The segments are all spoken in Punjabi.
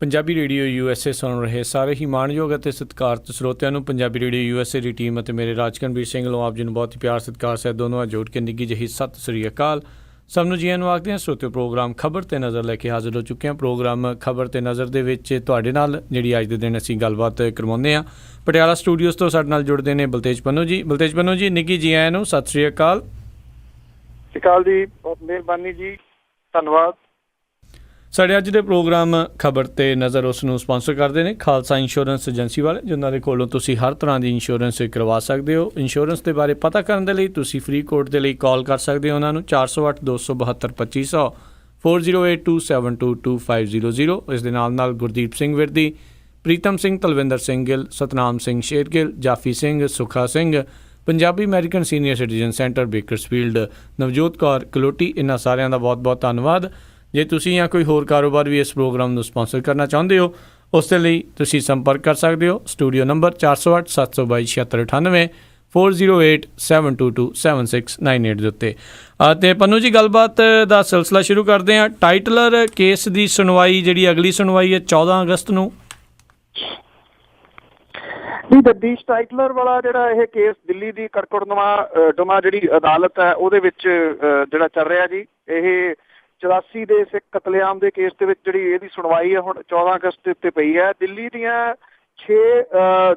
ਪੰਜਾਬੀ ਰੇਡੀਓ USA ਸੁਣ ਰਹੇ ਸਾਰੇ ਹੀ ਮਾਣਯੋਗ ਅਤੇ ਸਤਿਕਾਰਤ ਸਰੋਤਿਆਂ ਨੂੰ ਪੰਜਾਬੀ ਰੇਡੀਓ USA ਦੀ ਟੀਮ ਅਤੇ ਮੇਰੇ ਰਾਜਕਨਵੀਰ ਸਿੰਘ ਵੱਲੋਂ ਆਪ ਜੀ ਨੂੰ ਬਹੁਤ ਹੀ ਪਿਆਰ ਸਤਿਕਾਰ ਸਹਿਤ ਦੋਨੋਂ ਜੋੜ ਕੇ ਨਿੱਘੀ ਜਿਹੀ ਸਤਿ ਸ੍ਰੀ ਅਕਾਲ। ਸਭ ਨੂੰ ਜੀਆਂ ਨੂੰ ਆਖਦੇ ਹਾਂ। ਸਰੋਤਿਓ, ਪ੍ਰੋਗਰਾਮ ਖਬਰ 'ਤੇ ਨਜ਼ਰ ਲੈ ਕੇ ਹਾਜ਼ਰ ਹੋ ਚੁੱਕੇ ਹਾਂ। ਪ੍ਰੋਗਰਾਮ ਖਬਰ 'ਤੇ ਨਜ਼ਰ ਦੇ ਵਿੱਚ ਤੁਹਾਡੇ ਨਾਲ ਜਿਹੜੀ ਅੱਜ ਦੇ ਦਿਨ ਅਸੀਂ ਗੱਲਬਾਤ ਕਰਵਾਉਂਦੇ ਹਾਂ। ਪਟਿਆਲਾ ਸਟੂਡੀਓਜ਼ ਤੋਂ ਸਾਡੇ ਨਾਲ ਜੁੜਦੇ ਨੇ ਬਲਤੇਜ ਪੰਨੂ ਜੀ। ਬਲਤੇਜ ਪੰਨੂ ਜੀ, ਨਿੱਘੀ ਜੀ ਆਇਆਂ ਨੂੰ ਸਤਿ ਸ੍ਰੀ ਅਕਾਲ। ਸਤਿ ਸ਼੍ਰੀ ਅਕਾਲ ਜੀ, ਬਹੁਤ ਮਿਹਰਬਾਨੀ ਜੀ, ਧੰਨਵਾਦ। ਸਾਡੇ ਅੱਜ ਦੇ ਪ੍ਰੋਗਰਾਮ ਖਬਰ 'ਤੇ ਨਜ਼ਰ ਉਸ ਨੂੰ ਸਪਾਂਸਰ ਕਰਦੇ ਨੇ ਖਾਲਸਾ ਇੰਸ਼ੋਰੈਂਸ ਏਜੰਸੀ ਵਾਲੇ, ਜਿਨ੍ਹਾਂ ਦੇ ਕੋਲੋਂ ਤੁਸੀਂ ਹਰ ਤਰ੍ਹਾਂ ਦੀ ਇੰਸ਼ੋਰੈਂਸ ਕਰਵਾ ਸਕਦੇ ਹੋ। ਇੰਸ਼ੋਰੈਂਸ ਦੇ ਬਾਰੇ ਪਤਾ ਕਰਨ ਦੇ ਲਈ ਤੁਸੀਂ ਫਰੀਦਕੋਟ ਦੇ ਲਈ ਕਾਲ ਕਰ ਸਕਦੇ ਹੋ ਉਹਨਾਂ ਨੂੰ 408 272 2500 4082722500। ਇਸ ਦੇ ਨਾਲ ਨਾਲ Gurdeep Singh Virdi, Pritam Singh, Talwinder Singh Gill, Satnam Singh Shergill, Jaffi Singh, Sukha Singh, Punjabi American senior citizen centre Bakersfield, Navjot Kaur Kaloti, ਇਹਨਾਂ ਸਾਰਿਆਂ ਦਾ ਬਹੁਤ ਬਹੁਤ ਧੰਨਵਾਦ। ਜੇ ਤੁਸੀਂ ਜਾਂ ਕੋਈ ਹੋਰ ਕਾਰੋਬਾਰ ਵੀ ਇਸ ਪ੍ਰੋਗਰਾਮ ਨੂੰ ਸਪਾਂਸਰ ਕਰਨਾ ਚਾਹੁੰਦੇ ਹੋ, ਉਸ ਦੇ ਲਈ ਤੁਸੀਂ ਸੰਪਰਕ ਕਰ ਸਕਦੇ ਹੋ। ਸਟੂਡੀਓ ਨੰਬਰ 408 722 7698 408 722 7698 ਦੇ ਉੱਤੇ। ਅਤੇ ਪੰਨੂ ਜੀ, ਗੱਲਬਾਤ ਦਾ ਸਿਲਸਿਲਾ ਸ਼ੁਰੂ ਕਰਦੇ ਹਾਂ। ਟਾਈਟਲਰ ਕੇਸ ਦੀ ਸੁਣਵਾਈ ਜਿਹੜੀ ਅਗਲੀ ਸੁਣਵਾਈ ਹੈ 14 ਅਗਸਤ ਨੂੰ। ਜੀ, ਜਗਦੀਸ਼ ਟਾਈਟਲਰ ਵਾਲਾ ਜਿਹੜਾ ਇਹ ਕੇਸ ਦਿੱਲੀ ਦੀ ਕੜਕੜਨੁਮਾ ਜਿਹੜੀ ਅਦਾਲਤ ਹੈ ਉਹਦੇ ਵਿੱਚ ਜਿਹੜਾ ਚੱਲ ਰਿਹਾ ਜੀ, ਇਹ 84 ਦੇ ਸਿੱਖ ਕਤਲੇਆਮ ਦੇ ਕੇਸ ਦੇ ਵਿੱਚ ਜਿਹੜੀ ਇਹਦੀ ਸੁਣਵਾਈ ਹੈ ਹੁਣ 14 ਅਗਸਤ ਦੇ ਉੱਤੇ ਪਈ ਹੈ। ਦਿੱਲੀ ਦੀਆਂ 6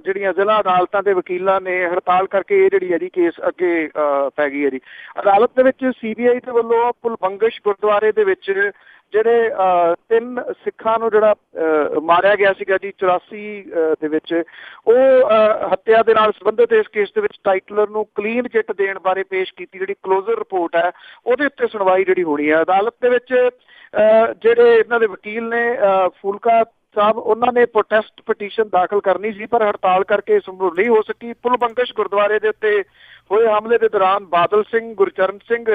ਜਿਹੜੀਆਂ ਜ਼ਿਲ੍ਹਾ ਅਦਾਲਤਾਂ ਦੇ ਵਕੀਲਾਂ ਨੇ ਹੜਤਾਲ ਕਰਕੇ ਇਹ ਜਿਹੜੀ ਹੈ ਜੀ ਕੇਸ ਅੱਗੇ ਪੈ ਗਈ ਹੈ ਜੀ। ਅਦਾਲਤ ਦੇ ਵਿੱਚ CBI ਦੇ ਵੱਲੋਂ ਪੁਲਬੰਗਸ਼ ਗੁਰਦੁਆਰੇ ਦੇ ਵਿੱਚ ਜਿਹੜੇ 3 ਸਿੱਖਾਂ ਨੂੰ ਜਿਹੜਾ ਮਾਰਿਆ ਗਿਆ ਸੀਗਾ ਜੀ 84 ਦੇ ਵਿੱਚ, ਉਹ ਹੱਤਿਆ ਦੇ ਨਾਲ ਸੰਬੰਧਿਤ ਇਸ ਕੇਸ ਦੇ ਵਿੱਚ ਟਾਈਟਲਰ ਨੂੰ ਕਲੀਨ ਚਿੱਟ ਦੇਣ ਬਾਰੇ ਪੇਸ਼ ਕੀਤੀ ਜਿਹੜੀ ਕਲੋਜ਼ਰ ਰਿਪੋਰਟ ਹੈ ਉਹਦੇ ਉੱਤੇ ਸੁਣਵਾਈ ਜਿਹੜੀ ਹੋਣੀ ਹੈ। ਅਦਾਲਤ ਦੇ ਵਿੱਚ ਜਿਹੜੇ ਇਹਨਾਂ ਦੇ ਵਕੀਲ ਨੇ ਫੂਲਕਾ ਸਾਹਿਬ, ਉਹਨਾਂ ਨੇ ਪ੍ਰੋਟੈਸਟ ਪਟੀਸ਼ਨ ਦਾਖਲ ਕਰਨੀ ਸੀ ਪਰ ਹੜਤਾਲ ਕਰਕੇ ਸੰਭਵ ਨਹੀਂ ਹੋ ਸਕੀ। ਪੁਲਬੰਗਸ਼ ਗੁਰਦੁਆਰੇ ਦੇ ਉੱਤੇ ਹੋਏ ਹਮਲੇ ਦੇ ਦੌਰਾਨ ਬਾਦਲ ਸਿੰਘ, ਗੁਰਚਰਨ ਸਿੰਘ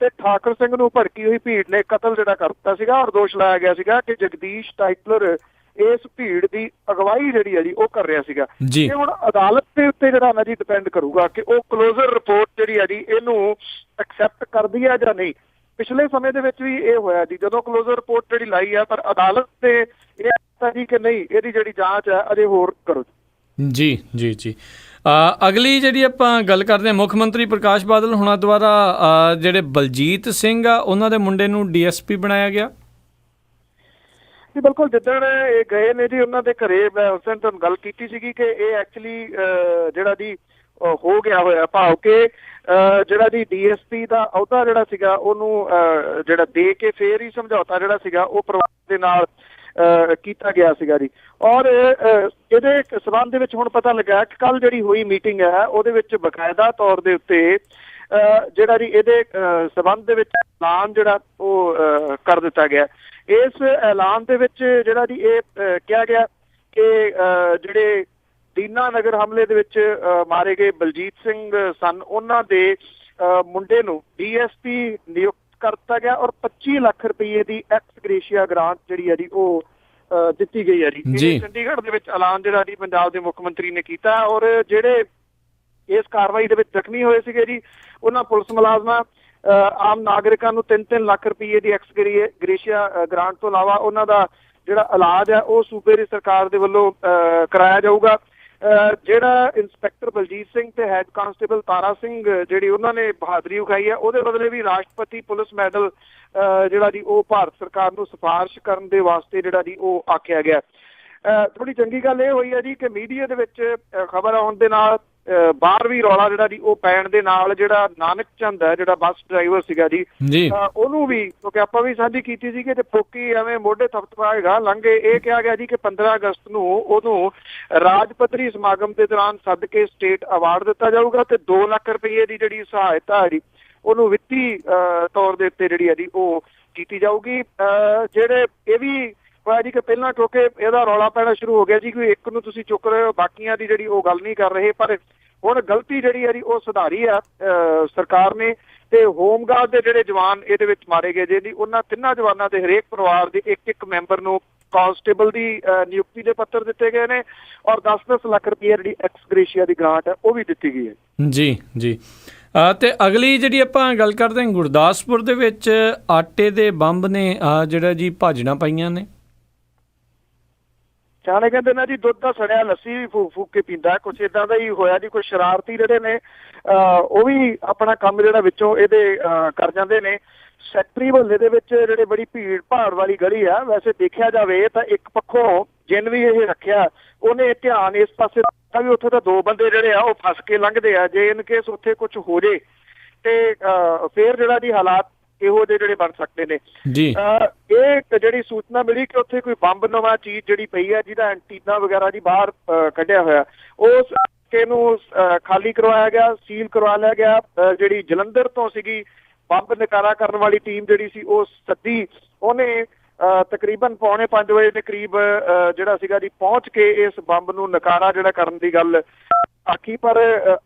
ਤੇ ਠਾਕਰ ਸਿੰਘ ਨੂੰ ਭੜਕੀ ਹੋਈ ਭੀੜ ਨੇ ਕਤਲ ਜਿਹੜਾ ਕਰ ਦਿੱਤਾ ਸੀਗਾ ਔਰ ਦੋਸ਼ ਲਾਇਆ ਗਿਆ ਸੀਗਾ ਕਿ ਜਗਦੀਸ਼ ਟਾਈਟਲਰ ਇਸ ਭੀੜ ਦੀ ਅਗਵਾਈ ਜਿਹੜੀ ਹੈ ਜੀ ਉਹ ਕਰ ਰਿਹਾ ਸੀਗਾ। ਇਹ ਹੁਣ ਅਦਾਲਤ ਦੇ ਉੱਤੇ ਜਿਹੜਾ ਨਾ ਜੀ ਡਿਪੈਂਡ ਕਰੂਗਾ ਕਿ ਉਹ ਕਲੋਜ਼ਰ ਰਿਪੋਰਟ ਜਿਹੜੀ ਹੈ ਜੀ ਇਹਨੂੰ ਐਕਸੈਪਟ ਕਰਦੀ ਹੈ ਜਾਂ ਨਹੀਂ। ਪਿਛਲੇ ਸਮੇਂ ਦੇ ਵਿੱਚ ਵੀ ਇਹ ਹੋਇਆ ਜੀ, ਜਦੋਂ ਕਲੋਜ਼ਰ ਰਿਪੋਰਟ ਜਿਹੜੀ ਲਾਈ ਹੈ ਪਰ ਅਦਾਲਤ ਤੇ ਇਹ ਜੀ ਕਿ ਨਹੀਂ, ਇਹਦੀ ਜਿਹੜੀ ਜਾਂਚ ਹੈ ਅਜੇ ਹੋਰ ਕਰੋ ਜੀ। ਜੀ ਜੀ। ਅਗਲੀ ਜਿਹੜੀ ਆਪਾਂ ਗੱਲ ਕਰਦੇ ਹਾਂ, ਮੁੱਖ ਮੰਤਰੀ ਪ੍ਰਕਾਸ਼ ਬਾਦਲ ਹੁਣਾਂ ਦੁਆਰਾ ਜਿਹੜੇ ਬਲਜੀਤ ਸਿੰਘ ਆ ਉਹਨਾਂ ਦੇ ਮੁੰਡੇ ਨੂੰ DSP ਬਣਾਇਆ ਗਿਆ ਜੀ। ਬਿਲਕੁਲ, ਜਿੱਦਣ ਇਹ ਗਏ ਨੇ ਜੀ ਉਹਨਾਂ ਦੇ ਘਰੇ, ਮੈਂ ਉਸ ਦਿਨ ਤੁਹਾਨੂੰ ਗੱਲ ਕੀਤੀ ਸੀਗੀ ਕਿ ਇਹ ਐਕਚੁਅਲੀ ਜਿਹੜਾ ਜੀ ਹੋ ਗਿਆ ਹੋਇਆ ਭਾਵ ਕਿ ਜਿਹੜਾ ਜੀ DSP ਦਾ ਅਹੁਦਾ ਜਿਹੜਾ ਸੀਗਾ ਉਹਨੂੰ ਜਿਹੜਾ ਦੇ ਕੇ ਫੇਰ ਹੀ ਸਮਝੌਤਾ ਜਿਹੜਾ ਸੀਗਾ ਉਹ ਪਰਿਵਾਰ ਦੇ ਨਾਲ ਕੀਤਾ ਗਿਆ ਸੀਗਾ ਜੀ। ਔਰ ਇਹਦੇ ਸਬੰਧ ਦੇ ਵਿੱਚ ਹੁਣ ਪਤਾ ਲੱਗਾ ਕਿ ਕੱਲ ਜਿਹੜੀ ਹੋਈ ਮੀਟਿੰਗ ਹੈ ਉਹਦੇ ਵਿੱਚ ਬਕਾਇਦਾ ਤੌਰ ਦੇ ਉੱਤੇ ਜਿਹੜਾ ਜੀ ਇਹਦੇ ਸਬੰਧ ਦੇ ਵਿੱਚ ਐਲਾਨ ਜਿਹੜਾ ਉਹ ਕਰ ਦਿੱਤਾ ਗਿਆ। ਇਸ ਐਲਾਨ ਦੇ ਵਿੱਚ ਜਿਹੜਾ ਜੀ ਇਹ ਕਿਹਾ ਗਿਆ ਕਿ ਜਿਹੜੇ ਦੀਨਾ ਨਗਰ ਹਮਲੇ ਦੇ ਵਿੱਚ ਮਾਰੇ ਗਏ ਬਲਜੀਤ ਸਿੰਘ ਸਨ, ਉਹਨਾਂ ਦੇ ਮੁੰਡੇ ਨੂੰ DSP ਨਿਯੁਕਤ ਕਰ ਦਿੱਤਾ ਗਿਆ ਔਰ 25 ਲੱਖ ਰੁਪਏ ਦੀ ਐਕਸ ਗ੍ਰੇਸ਼ੀਆ ਗ੍ਰਾਂਟ ਜਿਹੜੀ ਹੈ ਜੀ ਉਹ ਦਿੱਤੀ ਗਈ ਹੈ ਜੀ। ਚੰਡੀਗੜ੍ਹ ਦੇ ਵਿੱਚ ਐਲਾਨ ਜਿਹੜਾ ਜੀ ਪੰਜਾਬ ਦੇ ਮੁੱਖ ਮੰਤਰੀ ਨੇ ਕੀਤਾ ਔਰ ਜਿਹੜੇ ਇਸ ਕਾਰਵਾਈ ਦੇ ਵਿੱਚ ਜ਼ਖਮੀ ਹੋਏ ਸੀਗੇ ਜੀ ਉਹਨਾਂ ਪੁਲਿਸ ਮੁਲਾਜ਼ਮਾਂ, ਆਮ ਨਾਗਰਿਕਾਂ ਨੂੰ 3-3 ਲੱਖ ਰੁਪਏ ਦੀ ਐਕਸ ਗ੍ਰੇਸ਼ੀਆ ਗ੍ਰਾਂਟ ਤੋਂ ਇਲਾਵਾ ਉਹਨਾਂ ਦਾ ਜਿਹੜਾ ਇਲਾਜ ਹੈ ਉਹ ਸੂਬੇ ਦੀ ਸਰਕਾਰ ਦੇ ਵੱਲੋਂ ਕਰਾਇਆ ਜਾਊਗਾ। ਜਿਹੜਾ ਇੰਸਪੈਕਟਰ ਬਲਜੀਤ ਸਿੰਘ ਤੇ ਹੈਡ ਕਾਂਸਟੇਬਲ ਤਾਰਾ ਸਿੰਘ ਜਿਹੜੀ ਉਹਨਾਂ ਨੇ ਬਹਾਦਰੀ ਵਿਖਾਈ ਹੈ ਉਹਦੇ ਬਦਲੇ ਵੀ ਰਾਸ਼ਟਰਪਤੀ ਪੁਲਿਸ ਮੈਡਲ ਜਿਹੜਾ ਜੀ ਉਹ ਭਾਰਤ ਸਰਕਾਰ ਨੂੰ ਸਿਫਾਰਿਸ਼ ਕਰਨ ਦੇ ਵਾਸਤੇ ਜਿਹੜਾ ਜੀ ਉਹ ਆਖਿਆ ਗਿਆ। ਥੋੜੀ ਚੰਗੀ ਗੱਲ ਇਹ ਹੋਈ ਹੈ ਜੀ ਕਿ ਮੀਡੀਆ ਦੇ ਵਿੱਚ ਖਬਰ ਆਉਣ ਦੇ ਨਾਲ ਬਾਹਰ ਵੀ ਰੌਲਾ ਜਿਹੜਾ ਜੀ ਉਹ ਪੈਣ ਦੇ ਨਾਲ ਜਿਹੜਾ ਨਾਨਕ ਚੰਦ ਹੈ ਜਿਹੜਾ ਬੱਸ ਡਰਾਈਵਰ ਸੀਗਾ ਜੀ ਉਹਨੂੰ ਵੀ, ਕਿਉਂਕਿ ਆਪਾਂ ਵੀ ਸਾਂਝੀ ਕੀਤੀ ਸੀ ਕਿ ਤੇ ਫੋਕੀ ਐਵੇਂ ਮੋਢੇ ਥਪਥਪਾਏਗਾ ਲੰਘੇ, ਇਹ ਕਿਹਾ ਗਿਆ ਜੀ ਕਿ 15 ਅਗਸਤ ਨੂੰ ਉਹਨੂੰ ਰਾਜ ਪੱਧਰੀ ਸਮਾਗਮ ਦੇ ਦੌਰਾਨ ਸੱਦ ਕੇ ਸਟੇਟ ਅਵਾਰਡ ਦਿੱਤਾ ਜਾਊਗਾ ਤੇ 2 ਲੱਖ ਰੁਪਏ ਦੀ ਜਿਹੜੀ ਸਹਾਇਤਾ ਹੈ ਜੀ ਉਹਨੂੰ ਵਿੱਤੀ ਤੌਰ ਦੇ ਉੱਤੇ ਜਿਹੜੀ ਹੈ ਜੀ ਉਹ ਕੀਤੀ ਜਾਊਗੀ। ਜਿਹੜੇ ਇਹ ਵੀ ਹੋਇਆ ਜੀ ਕਿ ਪਹਿਲਾਂ ਕਿਉਂਕਿ ਇਹਦਾ ਰੌਲਾ ਪੈਣਾ ਸ਼ੁਰੂ ਹੋ ਗਿਆ ਜੀ ਕਿ ਇੱਕ ਨੂੰ ਤੁਸੀਂ ਚੁੱਕ ਰਹੇ ਹੋ, ਬਾਕੀਆਂ ਦੀ ਜਿਹੜੀ ਉਹ ਗੱਲ ਨਹੀਂ ਕਰ ਰਹੇ, ਪਰ ਹੁਣ ਗਲਤੀ ਜਿਹੜੀ ਹੈ ਜੀ ਉਹ ਸੁਧਾਰੀ ਆ ਸਰਕਾਰ ਨੇ ਤੇ ਹੋਮਗਾਰਡ ਦੇ ਜਿਹੜੇ ਜਵਾਨ ਇਹਦੇ ਵਿੱਚ ਮਾਰੇ ਗਏ ਜੀ ਉਹਨਾਂ 3 ਜਵਾਨਾਂ ਦੇ ਹਰੇਕ ਪਰਿਵਾਰ ਦੇ ਇੱਕ ਮੈਂਬਰ ਨੂੰ ਕਾਂਸਟੇਬਲ ਦੀ ਨਿਯੁਕਤੀ ਦੇ ਪੱਤਰ ਦਿੱਤੇ ਗਏ ਨੇ ਔਰ 10-10 ਲੱਖ ਰੁਪਏ ਜਿਹੜੀ ਐਕਸ ਗ੍ਰੇਸ਼ੀਆ ਦੀ ਗ੍ਰਾਂਟ ਹੈ ਉਹ ਵੀ ਦਿੱਤੀ ਗਈ ਹੈ। ਜੀ ਜੀ। ਤੇ ਅਗਲੀ ਜਿਹੜੀ ਆਪਾਂ ਗੱਲ ਕਰਦੇ ਹਾਂ, ਗੁਰਦਾਸਪੁਰ ਦੇ ਵਿੱਚ ਆਟੇ ਦੇ ਬੰਬ ਨੇ ਜਿਹੜਾ ਜੀ ਭਾਜੜਾਂ ਪਾਈਆਂ ਨੇ। ਸਿਆਣੇ ਕਹਿੰਦੇ ਨਾ ਜੀ, ਦੁੱਧ ਦਾ ਸੜਿਆ ਲੱਸੀ ਵੀ ਫੂਕ ਫੂਕ ਕੇ ਪੀਂਦਾ। ਕੁਛ ਇਦਾਂ ਦਾ ਹੀ ਹੋਇਆ ਜੀ। ਕੁਛ ਸ਼ਰਾਰਤੀ ਜਿਹੜੇ ਨੇ ਉਹ ਵੀ ਆਪਣਾ ਕੰਮ ਜਿਹੜਾ ਵਿੱਚੋਂ ਇਹਦੇ ਕਰ ਜਾਂਦੇ ਨੇ। ਸੈਕਟਰੀ ਮੁਹੱਲੇ ਦੇ ਵਿੱਚ ਜਿਹੜੇ ਬੜੀ ਭੀੜ ਭਾੜ ਵਾਲੀ ਗਲੀ ਆ, ਵੈਸੇ ਦੇਖਿਆ ਜਾਵੇ ਤਾਂ ਇੱਕ ਪੱਖੋਂ ਜਿੰਨ ਵੀ ਇਹ ਰੱਖਿਆ ਉਹਨੇ ਧਿਆਨ ਇਸ ਪਾਸੇ ਰੱਖਿਆ ਵੀ ਉੱਥੇ ਤਾਂ 2 ਬੰਦੇ ਜਿਹੜੇ ਆ ਉਹ ਫਸ ਕੇ ਲੰਘਦੇ ਆ। ਜੇ ਇਨ ਕੇਸ ਉੱਥੇ ਕੁਝ ਹੋ ਜੇ ਤੇ ਫੇਰ ਜਿਹੜਾ ਦੀ ਹਾਲਾਤ ਇਹੋ ਜਿਹੇ ਜਿਹੜੇ ਬਣ ਸਕਦੇ ਨੇ ਜੀ। ਇਹ ਜਿਹੜੀ ਸੂਚਨਾ ਮਿਲੀ ਕਿ ਉੱਥੇ ਕੋਈ ਬੰਬ ਨਵਾਂ ਚੀਜ਼ ਜਿਹੜੀ ਪਈ ਹੈ ਜਿਹਦਾ ਐਂਟੀਨਾ ਵਗੈਰਾ ਜੀ ਬਾਹਰ ਕੱਢਿਆ ਹੋਇਆ, ਉਸ ਨੂੰ ਖਾਲੀ ਕਰਵਾਇਆ ਗਿਆ, ਸੀਲ ਕਰਵਾ ਲਿਆ ਗਿਆ। ਜਿਹੜੀ ਜਲੰਧਰ ਤੋਂ ਸੀਗੀ ਬੰਬ ਨਕਾਰਾ ਕਰਨ ਵਾਲੀ ਟੀਮ ਜਿਹੜੀ ਸੀ ਉਹ ਸੱਦੀ, ਉਹਨੇ ਤਕਰੀਬਨ 4:45 ਵਜੇ ਦੇ ਕਰੀਬ ਜਿਹੜਾ ਸੀਗਾ ਜੀ ਪਹੁੰਚ ਕੇ ਇਸ ਬੰਬ ਨੂੰ ਨਕਾਰਾ ਜਿਹੜਾ ਕਰਨ ਦੀ ਗੱਲ ਆਖੀ। ਪਰ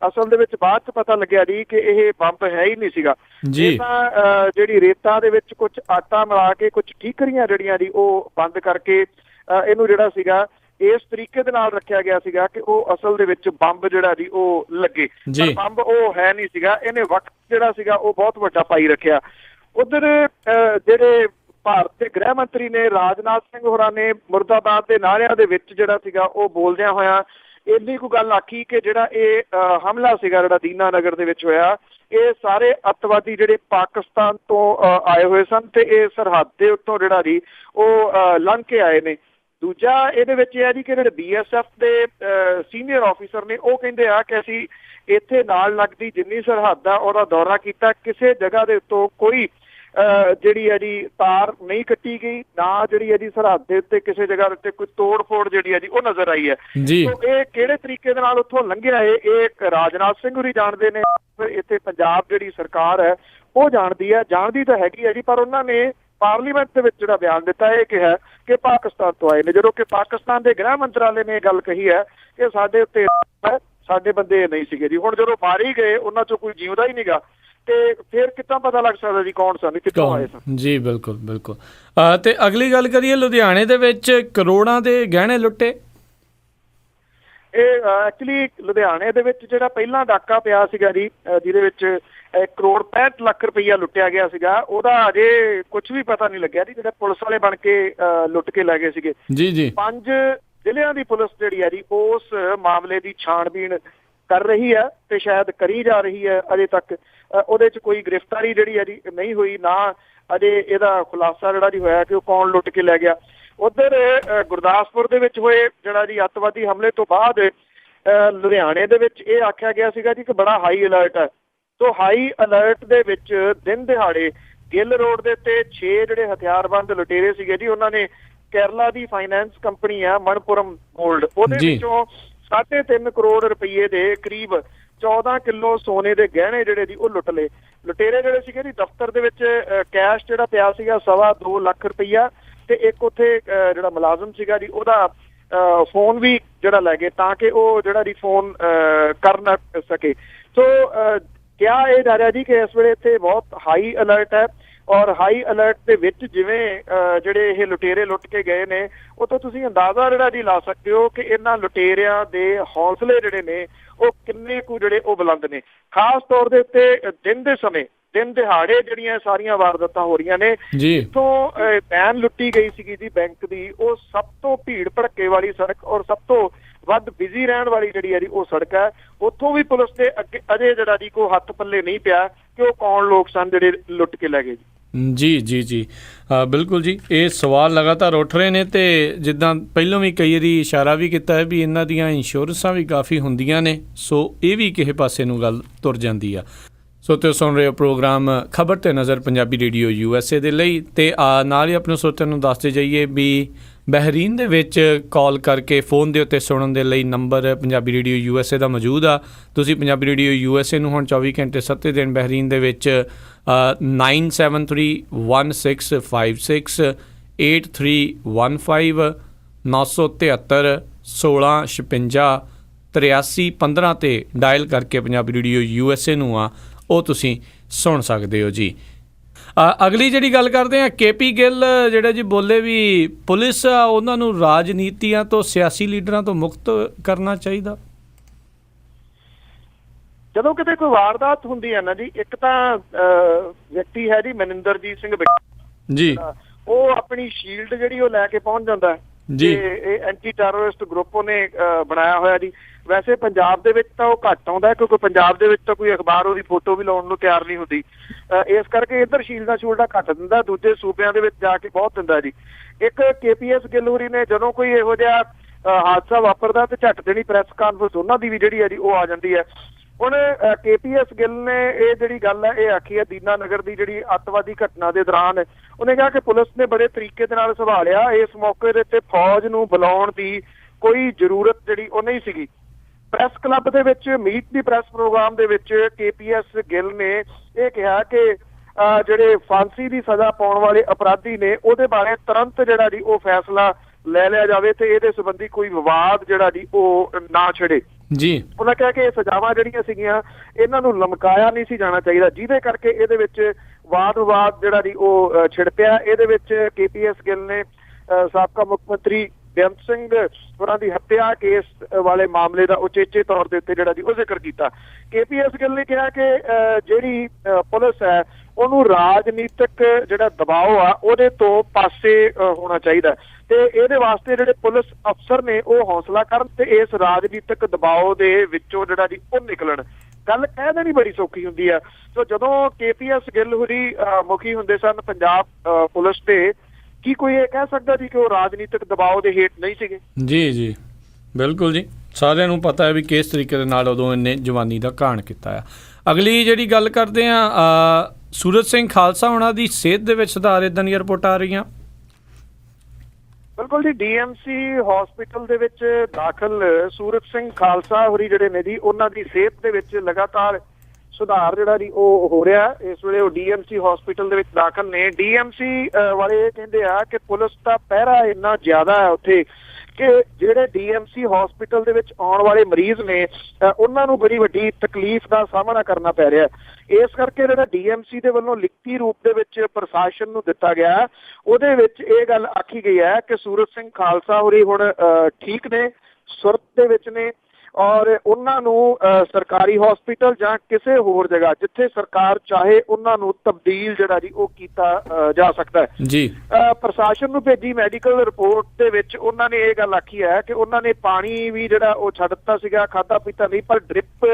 ਅਸਲ ਦੇ ਵਿੱਚ ਬਾਅਦ ਚ ਪਤਾ ਲੱਗਿਆ ਜੀ ਕਿ ਇਹ ਬੰਬ ਹੈ ਹੀ ਨਹੀਂ ਸੀਗਾ। ਇਹ ਤਾਂ ਜਿਹੜੀ ਰੇਤਾ ਦੇ ਵਿੱਚ ਕੁਝ ਆਟਾ ਮਿਲਾ ਕੇ ਕੁਝ ਠੀਕਰੀਆਂ ਜਿਹੜੀਆਂ ਜੀ ਉਹ ਬੰਦ ਕਰਕੇ ਇਹਨੂੰ ਜਿਹੜਾ ਸੀਗਾ ਇਸ ਤਰੀਕੇ ਦੇ ਨਾਲ ਰੱਖਿਆ ਗਿਆ ਸੀਗਾ ਕਿ ਉਹ ਅਸਲ ਦੇ ਵਿੱਚ ਬੰਬ ਜਿਹੜਾ ਜੀ ਉਹ ਲੱਗੇ। ਪਰ ਬੰਬ ਉਹ ਹੈ ਨਹੀਂ ਸੀਗਾ। ਇਹਨੇ ਵਕਤ ਜਿਹੜਾ ਸੀਗਾ ਉਹ ਬਹੁਤ ਵੱਡਾ ਪਾਈ ਰੱਖਿਆ। ਉਧਰ ਜਿਹੜੇ ਭਾਰਤ ਦੇ ਗ੍ਰਹਿ ਮੰਤਰੀ ਨੇ ਰਾਜਨਾਥ ਸਿੰਘ ਹੋਰਾਂ ਨੇ ਮੁਰਦਾਬਾਦ ਦੇ ਨਾਅਰਿਆਂ ਦੇ ਵਿੱਚ ਜਿਹੜਾ ਸੀਗਾ ਉਹ ਬੋਲਦਿਆਂ ਹੋਇਆ ਇੰਨੀ ਕੁ ਗੱਲ ਆਖੀ ਕਿ ਜਿਹੜਾ ਇਹ ਹਮਲਾ ਸੀਗਾ ਜਿਹੜਾ ਦੀਨਾ ਨਗਰ ਦੇ ਵਿੱਚ ਹੋਇਆ, ਇਹ ਸਾਰੇ ਅੱਤਵਾਦੀ ਜਿਹੜੇ ਪਾਕਿਸਤਾਨ ਤੋਂ ਆਏ ਹੋਏ ਸਨ ਤੇ ਇਹ ਸਰਹੱਦ ਦੇ ਉੱਤੋਂ ਜਿਹੜਾ ਜੀ ਉਹ ਲੰਘ ਕੇ ਆਏ ਨੇ। ਦੂਜਾ ਇਹਦੇ ਵਿੱਚ ਇਹ ਹੈ ਜੀ ਕਿ ਜਿਹੜੇ BSF ਦੇ ਸੀਨੀਅਰ ਆਫੀਸਰ ਨੇ ਉਹ ਕਹਿੰਦੇ ਆ ਕਿ ਅਸੀਂ ਇੱਥੇ ਨਾਲ ਲੱਗਦੀ ਜਿੰਨੀ ਸਰਹੱਦ ਆ ਉਹਦਾ ਦੌਰਾ ਕੀਤਾ, ਕਿਸੇ ਜਗ੍ਹਾ ਦੇ ਉੱਤੋਂ ਕੋਈ ਜਿਹੜੀ ਹੈ ਜੀ ਤਾਰ ਨਹੀਂ ਕੱਟੀ ਗਈ, ਨਾ ਜਿਹੜੀ ਹੈ ਜੀ ਸਰਹੱਦ ਦੇ ਉੱਤੇ ਕਿਸੇ ਜਗ੍ਹਾ ਉੱਤੇ ਕੋਈ ਤੋੜ ਫੋੜ ਜਿਹੜੀ ਹੈ ਜੀ ਉਹ ਨਜ਼ਰ ਆਈ ਹੈ। ਸੋ ਇਹ ਕਿਹੜੇ ਤਰੀਕੇ ਦੇ ਨਾਲ ਉੱਥੋਂ ਲੰਘਿਆ ਇਹ ਰਾਜਨਾਥ ਸਿੰਘ ਹੋਰੀ ਜਾਣਦੇ ਨੇ, ਇੱਥੇ ਪੰਜਾਬ ਜਿਹੜੀ ਸਰਕਾਰ ਹੈ ਉਹ ਜਾਣਦੀ ਤਾਂ ਹੈਗੀ ਹੈ ਜੀ। ਪਰ ਉਹਨਾਂ ਨੇ ਪਾਰਲੀਮੈਂਟ ਦੇ ਵਿੱਚ ਜਿਹੜਾ ਬਿਆਨ ਦਿੱਤਾ ਇਹ ਕਿਹਾ ਕਿ ਪਾਕਿਸਤਾਨ ਤੋਂ ਆਏ ਨੇ, ਜਦੋਂ ਕਿ ਪਾਕਿਸਤਾਨ ਦੇ ਗ੍ਰਹਿ ਮੰਤਰਾਲੇ ਨੇ ਇਹ ਗੱਲ ਕਹੀ ਹੈ ਕਿ ਸਾਡੇ ਉੱਤੇ ਸਾਡੇ ਬੰਦੇ ਨਹੀਂ ਸੀਗੇ ਜੀ। ਹੁਣ ਜਦੋਂ ਮਾਰੇ ਗਏ ਉਹਨਾਂ ਚੋਂ ਕੋਈ ਜਿਉਂਦਾ ਹੀ ਨਹੀਂਗਾ ਤੇ ਫਿਰ ਕਿੱਦਾਂ ਪਤਾ ਲੱਗ ਸਕਦਾ ਜੀ ਕੌਣ ਸਨ, ਕਿੱਥੋਂ ਆਏ ਸਨ। ਜੀ ਬਿਲਕੁਲ ਬਿਲਕੁਲ। ਤੇ ਅਗਲੀ ਗੱਲ ਕਰੀਏ, ਲੁਧਿਆਣੇ ਦੇ ਵਿੱਚ ਕਰੋੜਾਂ ਦੇ ਗਹਿਣੇ ਲੁੱਟੇ। ਇਹ ਐਕਚੁਅਲੀ ਲੁਧਿਆਣੇ ਦੇ ਵਿੱਚ ਜਿਹੜਾ ਪਹਿਲਾਂ ਡਾਕਾ ਪਿਆ ਸੀਗਾ ਜੀ ਜਿਹਦੇ ਵਿੱਚ 1 ਕਰੋੜ 65 ਲੱਖ ਰੁਪਈਆ ਲੁੱਟਿਆ ਗਿਆ ਸੀਗਾ, ਉਹਦਾ ਅਜੇ ਕੁਝ ਵੀ ਪਤਾ ਨਹੀਂ ਲੱਗਿਆ ਜੀ। ਜਿਹੜੇ ਪੁਲਿਸ ਵਾਲੇ ਬਣ ਕੇ ਲੁੱਟ ਕੇ ਲੈ ਗਏ ਸੀਗੇ ਜੀ। 5 ਜ਼ਿਲ੍ਹਿਆਂ ਦੀ ਪੁਲਿਸ ਜਿਹੜੀ ਹੈ ਜੀ ਉਸ ਮਾਮਲੇ ਦੀ ਛਾਣਬੀਣ ਕਰ ਰਹੀ ਹੈ ਤੇ ਸ਼ਾਇਦ ਕਰੀ ਜਾ ਰਹੀ ਹੈ। ਅਜੇ ਤੱਕ ਉਹਦੇ 'ਚ ਕੋਈ ਗ੍ਰਿਫਤਾਰੀ ਜਿਹੜੀ ਹੈ ਜੀ ਨਹੀਂ ਹੋਈ, ਨਾ ਅਜੇ ਇਹਦਾ ਖੁਲਾਸਾ ਜਿਹੜਾ ਜੀ ਹੋਇਆ ਕਿ ਉਹ ਕੌਣ ਲੁੱਟ ਕੇ ਲੈ ਗਿਆ। ਉੱਧਰ ਗੁਰਦਾਸਪੁਰ ਦੇ ਵਿੱਚ ਹੋਏ ਜਿਹੜਾ ਜੀ ਅੱਤਵਾਦੀ ਹਮਲੇ ਤੋਂ ਬਾਅਦ ਲੁਧਿਆਣੇ ਦੇ ਵਿੱਚ ਇਹ ਆਖਿਆ ਗਿਆ ਸੀਗਾ ਜੀ ਕਿ ਬੜਾ ਹਾਈ ਅਲਰਟ ਹੈ। ਸੋ ਹਾਈ ਅਲਰਟ ਦੇ ਵਿੱਚ ਦਿਨ ਦਿਹਾੜੇ ਗਿੱਲ ਰੋਡ ਦੇ ਉੱਤੇ 6 ਜਿਹੜੇ ਹਥਿਆਰਬੰਦ ਲੁਟੇਰੇ ਸੀਗੇ ਜੀ, ਉਹਨਾਂ ਨੇ ਕੇਰਲਾ ਦੀ ਫਾਈਨੈਂਸ ਕੰਪਨੀ ਆ ਮਣਪੁਰਮ ਗੋਲਡ, ਉਹਦੇ ਵਿੱਚੋਂ 3.5 ਕਰੋੜ ਰੁਪਏ ਦੇ ਕਰੀਬ 14 ਕਿਲੋ ਸੋਨੇ ਦੇ ਗਹਿਣੇ ਜਿਹੜੇ ਜੀ ਉਹ ਲੁੱਟ ਲਏ। ਲੁਟੇਰੇ ਜਿਹੜੇ ਸੀਗੇ ਜੀ ਦਫ਼ਤਰ ਦੇ ਵਿੱਚ ਕੈਸ਼ ਜਿਹੜਾ ਪਿਆ ਸੀਗਾ 2.25 ਲੱਖ ਰੁਪਈਆ ਤੇ ਇੱਕ ਉੱਥੇ ਜਿਹੜਾ ਮੁਲਾਜ਼ਮ ਸੀਗਾ ਜੀ ਉਹਦਾ ਫੋਨ ਵੀ ਜਿਹੜਾ ਲੈ ਗਏ ਤਾਂ ਕਿ ਉਹ ਜਿਹੜਾ ਜੀ ਫੋਨ ਕਰ ਨਾ ਸਕੇ। ਸੋ ਕਿਹਾ ਇਹ ਜਾ ਰਿਹਾ ਜੀ ਕਿ ਇਸ ਵੇਲੇ ਇੱਥੇ ਬਹੁਤ ਹਾਈ ਅਲਰਟ ਹੈ ਔਰ ਹਾਈ ਅਲਰਟ ਦੇ ਵਿੱਚ ਜਿਵੇਂ ਜਿਹੜੇ ਇਹ ਲੁਟੇਰੇ ਲੁੱਟ ਕੇ ਗਏ ਨੇ ਉਹ ਤੋਂ ਤੁਸੀਂ ਅੰਦਾਜ਼ਾ ਜਿਹੜਾ ਜੀ ਲਾ ਸਕਦੇ ਹੋ ਕਿ ਇਹਨਾਂ ਲੁਟੇਰਿਆਂ ਦੇ ਹੌਸਲੇ ਜਿਹੜੇ ਨੇ ਉਹ ਕਿੰਨੇ ਕੁ ਜਿਹੜੇ ਉਹ ਬੁਲੰਦ ਨੇ। ਖਾਸ ਤੌਰ ਦੇ ਉੱਤੇ ਦਿਨ ਦਿਹਾੜੇ ਜਿਹੜੀਆਂ ਸਾਰੀਆਂ ਵਾਰਦਾਤਾਂ ਹੋ ਰਹੀਆਂ ਨੇ। ਜਿੱਥੋਂ ਵੈਨ ਲੁੱਟੀ ਗਈ ਸੀਗੀ ਜੀ ਬੈਂਕ ਦੀ, ਉਹ ਸਭ ਤੋਂ ਭੀੜ ਭੜੱਕੇ ਵਾਲੀ ਸੜਕ ਔਰ ਸਭ ਤੋਂ ਵੱਧ ਬਿਜ਼ੀ ਰਹਿਣ ਵਾਲੀ ਜਿਹੜੀ ਹੈ ਜੀ ਉਹ ਸੜਕ ਹੈ। ਉੱਥੋਂ ਵੀ ਪੁਲਿਸ ਦੇ ਅੱਗੇ ਅਜੇ ਜਿਹੜਾ ਜੀ ਕੋਈ ਹੱਥ ਪੱਲੇ ਨਹੀਂ ਪਿਆ ਕਿ ਉਹ ਕੌਣ ਲੋਕ ਸਨ ਜਿਹੜੇ ਲੁੱਟ ਕੇ ਲੈ ਗਏ ਜੀ। ਬਿਲਕੁਲ ਜੀ, ਇਹ ਸਵਾਲ ਲਗਾਤਾਰ ਉੱਠ ਰਹੇ ਨੇ ਤੇ ਜਿੱਦਾਂ ਪਹਿਲਾਂ ਵੀ ਕਈ ਵਾਰੀ ਇਸ਼ਾਰਾ ਵੀ ਕੀਤਾ ਹੈ ਵੀ ਇਹਨਾਂ ਦੀਆਂ ਇੰਸ਼ੋਰੈਂਸਾਂ ਵੀ ਕਾਫੀ ਹੁੰਦੀਆਂ ਨੇ, ਸੋ ਇਹ ਵੀ ਕਿਸੇ ਪਾਸੇ ਨੂੰ ਗੱਲ ਤੁਰ ਜਾਂਦੀ ਆ। ਸੋ ਤੁਸੀਂ ਸੁਣ ਰਹੇ ਹੋ ਪ੍ਰੋਗਰਾਮ ਖਬਰ ਤੇ ਨਜ਼ਰ ਪੰਜਾਬੀ ਰੇਡੀਓ USA ਦੇ ਲਈ, ਤੇ ਨਾਲ ਹੀ ਆਪਣੇ ਸਰੋਤਿਆਂ ਨੂੰ ਦੱਸਦੇ ਜਾਈਏ ਵੀ ਬਹਿਰੀਨ ਦੇ ਵਿੱਚ ਕਾਲ ਕਰਕੇ ਫੋਨ ਦੇ ਉੱਤੇ ਸੁਣਨ ਦੇ ਲਈ ਨੰਬਰ ਪੰਜਾਬੀ ਰੇਡੀਓ USA ਦਾ ਮੌਜੂਦ ਆ। ਤੁਸੀਂ ਪੰਜਾਬੀ ਰੇਡੀਓ USA ਨੂੰ ਹੁਣ 24 ਘੰਟੇ 7 ਦਿਨ ਬਹਿਰੀਨ ਦੇ ਵਿੱਚ 9731656815 973 1656 8315 ਤੇ ਡਾਇਲ ਕਰਕੇ ਪੰਜਾਬੀ ਰੇਡੀਓ USA ਨੂੰ ਉਹ ਤੁਸੀਂ ਸੁਣ ਸਕਦੇ ਹੋ ਜੀ। ਅਗਲੀ ਜਿਹੜੀ ਗੱਲ ਕਰਦੇ ਆ, KP ਗਿੱਲ ਜਿਹੜੇ ਜੀ ਬੋਲੇ ਵੀ ਪੁਲਿਸ ਆ ਉਹਨਾਂ ਨੂੰ ਰਾਜਨੀਤੀਆਂ ਤੋਂ, ਸਿਆਸੀ ਲੀਡਰਾਂ ਤੋਂ ਮੁਕਤ ਕਰਨਾ ਚਾਹੀਦਾ। ਜਦੋਂ ਕਿਤੇ ਕੋਈ ਵਾਰਦਾਤ ਹੁੰਦੀ ਹੈ ਨਾ ਜੀ, ਇੱਕ ਤਾਂ ਵਿਅਕਤੀ ਹੈ ਜੀ ਮਨਿੰਦਰਜੀਤ ਸਿੰਘ ਜੀ, ਉਹ ਆਪਣੀ ਸ਼ੀਲਡ ਜਿਹੜੀ ਉਹ ਲੈ ਕੇ ਪਹੁੰਚ ਜਾਂਦਾ ਹੈ ਜੀ। ਇਹ ਐਂਟੀ ਟੈਰਰਿਸਟ ਗਰੁੱਪ ਉਹਨੇ ਬਣਾਇਆ ਹੋਇਆ ਜੀ। ਵੈਸੇ ਪੰਜਾਬ ਦੇ ਵਿੱਚ ਤਾਂ ਉਹ ਘੱਟ ਆਉਂਦਾ ਕਿਉਂਕਿ ਪੰਜਾਬ ਦੇ ਵਿੱਚ ਤਾਂ ਕੋਈ ਅਖਬਾਰ ਉਹਦੀ ਫੋਟੋ ਵੀ ਲਾਉਣ ਨੂੰ ਤਿਆਰ ਨਹੀਂ ਹੁੰਦੀ, ਇਸ ਕਰਕੇ ਇੱਧਰ ਸ਼ੀਲਡਾਂ ਸ਼ੂਲਡਾਂ ਘੱਟ ਦਿੰਦਾ, ਦੂਜੇ ਸੂਬਿਆਂ ਦੇ ਵਿੱਚ ਜਾ ਕੇ ਬਹੁਤ ਦਿੰਦਾ ਜੀ। ਇੱਕ KPS ਗਿੱਲ ਹੋਰੀ ਨੇ ਜਦੋਂ ਕੋਈ ਇਹੋ ਜਿਹਾ ਹਾਦਸਾ ਵਾਪਰਦਾ ਤੇ ਝੱਟ ਦੇਣੀ ਪ੍ਰੈਸ ਕਾਨਫਰੰਸ ਉਹਨਾਂ ਦੀ ਵੀ ਜਿਹੜੀ ਹੈ ਜੀ ਉਹ ਆ ਜਾਂਦੀ ਹੈ। ਹੁਣ KPS ਗਿੱਲ ਨੇ ਇਹ ਜਿਹੜੀ ਗੱਲ ਹੈ ਇਹ ਆਖੀ ਹੈ ਦੀਨਾ ਨਗਰ ਦੀ ਜਿਹੜੀ ਅੱਤਵਾਦੀ ਘਟਨਾ ਦੇ ਦੌਰਾਨ, ਉਹਨੇ ਕਿਹਾ ਕਿ ਪੁਲਿਸ ਨੇ ਬੜੇ ਤਰੀਕੇ ਦੇ ਨਾਲ ਸੰਭਾਲਿਆ, ਇਸ ਮੌਕੇ ਦੇ ਉੱਤੇ ਫੌਜ ਨੂੰ ਬੁਲਾਉਣ ਦੀ ਕੋਈ ਜ਼ਰੂਰਤ ਜਿਹੜੀ ਉਹ ਨਹੀਂ ਸੀਗੀ। ਪ੍ਰੈਸ ਕਲੱਬ ਦੇ ਵਿੱਚ ਮੀਟ ਦੀ ਪ੍ਰੈਸ ਪ੍ਰੋਗਰਾਮ ਦੇ ਵਿੱਚ KPS ਗਿੱਲ ਨੇ ਇਹ ਕਿਹਾ ਕਿ ਜਿਹੜੇ ਫਾਂਸੀ ਦੀ ਸਜ਼ਾ ਪਾਉਣ ਵਾਲੇ ਅਪਰਾਧੀ ਨੇ ਉਹਦੇ ਬਾਰੇ ਤੁਰੰਤ ਜਿਹੜਾ ਜੀ ਉਹ ਫੈਸਲਾ ਲੈ ਲਿਆ ਜਾਵੇ ਤੇ ਇਹਦੇ ਸੰਬੰਧੀ ਕੋਈ ਵਿਵਾਦ ਜਿਹੜਾ ਜੀ ਉਹ ਨਾ ਛਿੜੇ ਜੀ। ਉਹਨਾਂ ਕਿਹਾ ਕਿ ਇਹ ਸਜ਼ਾਵਾਂ ਜਿਹੜੀਆਂ ਸੀਗੀਆਂ ਇਹਨਾਂ ਨੂੰ ਲਮਕਾਇਆ ਨਹੀਂ ਸੀ ਜਾਣਾ ਚਾਹੀਦਾ, ਜਿਹਦੇ ਕਰਕੇ ਇਹਦੇ ਵਿੱਚ ਵਾਦ ਵਿਵਾਦ ਜਿਹੜਾ ਜੀ ਉਹ ਛਿੜ ਪਿਆ। ਇਹਦੇ ਵਿੱਚ KPS ਗਿੱਲ ਨੇ ਸਾਬਕਾ ਮੁੱਖ ਮੰਤਰੀ ਬੇਅੰਤ ਸਿੰਘ ਹੋਰਾਂ ਦੀ ਹੱਤਿਆ ਕੇਸ ਵਾਲੇ ਮਾਮਲੇ ਦਾ ਉਚੇਚੇ ਤੌਰ ਦੇ ਉੱਤੇ ਜਿਹੜਾ ਜੀ ਉਹ ਜ਼ਿਕਰ ਕੀਤਾ। KPS ਗਿੱਲ ਨੇ ਕਿਹਾ ਕਿ ਜਿਹੜੀ ਪੁਲਿਸ ਹੈ ਉਹਨੂੰ ਰਾਜਨੀਤਿਕ ਜਿਹੜਾ ਦਬਾਅ ਆ ਉਹਦੇ ਤੋਂ ਪਾਸੇ ਹੋਣਾ ਚਾਹੀਦਾ ਤੇ ਇਹਦੇ ਵਾਸਤੇ ਜਿਹੜੇ ਪੁਲਿਸ ਅਫਸਰ ਨੇ ਉਹ ਹੌਸਲਾ ਕਰਨ ਤੇ ਇਸ ਰਾਜਨੀਤਿਕ ਦਬਾਅ ਦੇ ਵਿੱਚੋਂ ਜਿਹੜਾ ਜੀ ਉਹ ਨਿਕਲਣ। ਗੱਲ ਕਹਿ ਦੇਣੀ ਬੜੀ ਸੌਖੀ ਹੁੰਦੀ ਆ। ਸੋ ਜਦੋਂ KPS ਗਿੱਲ ਹੋਰੀ ਮੁਖੀ ਹੁੰਦੇ ਸਨ ਪੰਜਾਬ ਪੁਲਿਸ ਤੇ, ਕੀ ਕੋਈ ਇਹ ਕਹਿ ਸਕਦਾ ਜੀ ਕਿ ਉਹ ਰਾਜਨੀਤਿਕ ਦਬਾਅ ਦੇ ਹੇਠ ਨਹੀਂ ਸੀਗੇ? ਜੀ ਜੀ, ਬਿਲਕੁਲ ਜੀ, ਸਾਰਿਆਂ ਨੂੰ ਪਤਾ ਹੈ ਵੀ ਕਿਸ ਤਰੀਕੇ ਦੇ ਨਾਲ ਉਦੋਂ ਇਹਨੇ ਜਵਾਨੀ ਦਾ ਘਾਣ ਕੀਤਾ ਆ। ਅਗਲੀ ਜਿਹੜੀ ਗੱਲ ਕਰਦੇ ਆ, ਸੂਰਜ ਸਿੰਘ ਖਾਲਸਾ ਉਹਨਾਂ ਦੀ ਸਿਹਤ ਦੇ ਵਿੱਚ ਸੁਧਾਰ ਇੱਦਾਂ ਦੀਆਂ ਰਿਪੋਰਟਾਂ ਆ ਰਹੀਆਂ। ਬਿਲਕੁਲ ਜੀ, DMC ਹਸਪੀਟਲ ਦੇ ਵਿੱਚ ਦਾਖਲ ਸੂਰਜ ਸਿੰਘ ਖਾਲਸਾ ਹੋਰੀ ਜਿਹੜੇ ਨੇ ਜੀ ਉਹਨਾਂ ਦੀ ਸਿਹਤ ਦੇ ਵਿੱਚ ਲਗਾਤਾਰ ਸੁਧਾਰ ਜਿਹੜਾ ਜੀ ਉਹ ਹੋ ਰਿਹਾ। ਇਸ ਵੇਲੇ ਉਹ DMC ਹਸਪੀਟਲ ਦੇ ਵਿੱਚ ਦਾਖਲ ਨੇ। DMC ਵਾਲੇ ਇਹ ਕਹਿੰਦੇ ਆ ਕਿ ਪੁਲਿਸ ਦਾ ਪਹਿਰਾ ਇੰਨਾ ਜ਼ਿਆਦਾ ਹੈ ਉੱਥੇ ਕਿ ਜਿਹੜੇ DMC ਹਸਪੀਟਲ ਦੇ ਵਿੱਚ ਆਉਣ ਵਾਲੇ ਮਰੀਜ਼ ਨੇ ਉਹਨਾਂ ਨੂੰ ਬੜੀ ਵੱਡੀ ਤਕਲੀਫ ਦਾ ਸਾਹਮਣਾ ਕਰਨਾ ਪੈ ਰਿਹਾ। ਇਸ ਕਰਕੇ ਜਿਹੜਾ DMC ਦੇ ਵੱਲੋਂ ਲਿਖਤੀ ਰੂਪ ਦੇ ਵਿੱਚ ਪ੍ਰਸ਼ਾਸਨ ਨੂੰ ਦਿੱਤਾ ਗਿਆ, ਉਹਦੇ ਵਿੱਚ ਇਹ ਗੱਲ ਆਖੀ ਗਈ ਹੈ ਕਿ ਸੂਰਜ ਸਿੰਘ ਖਾਲਸਾ ਹੋਰੀ ਹੁਣ ਠੀਕ ਨੇ, ਸੁਰਤ ਦੇ ਵਿੱਚ ਨੇ ਔਰ ਉਹਨਾਂ ਨੂੰ ਸਰਕਾਰੀ ਹਸਪੀਟਲ ਜਾਂ ਕਿਸੇ ਹੋਰ ਜਗ੍ਹਾ ਜਿੱਥੇ ਸਰਕਾਰ ਚਾਹੇ ਉਹਨਾਂ ਨੂੰ ਤਬਦੀਲ ਜਿਹੜਾ ਜੀ ਉਹ ਕੀਤਾ ਜਾ ਸਕਦਾ ਹੈ ਜੀ। ਪ੍ਰਸ਼ਾਸਨ ਨੂੰ ਭੇਜੀ ਮੈਡੀਕਲ ਰਿਪੋਰਟ ਦੇ ਵਿੱਚ ਉਹਨਾਂ ਨੇ ਇਹ ਗੱਲ ਆਖੀ ਹੈ ਕਿ ਉਹਨਾਂ ਨੇ ਪਾਣੀ ਵੀ ਜਿਹੜਾ ਉਹ ਛੱਡ ਦਿੱਤਾ ਸੀਗਾ, ਖਾਧਾ ਪੀਤਾ ਨਹੀਂ, ਪਰ ਡ੍ਰਿਪ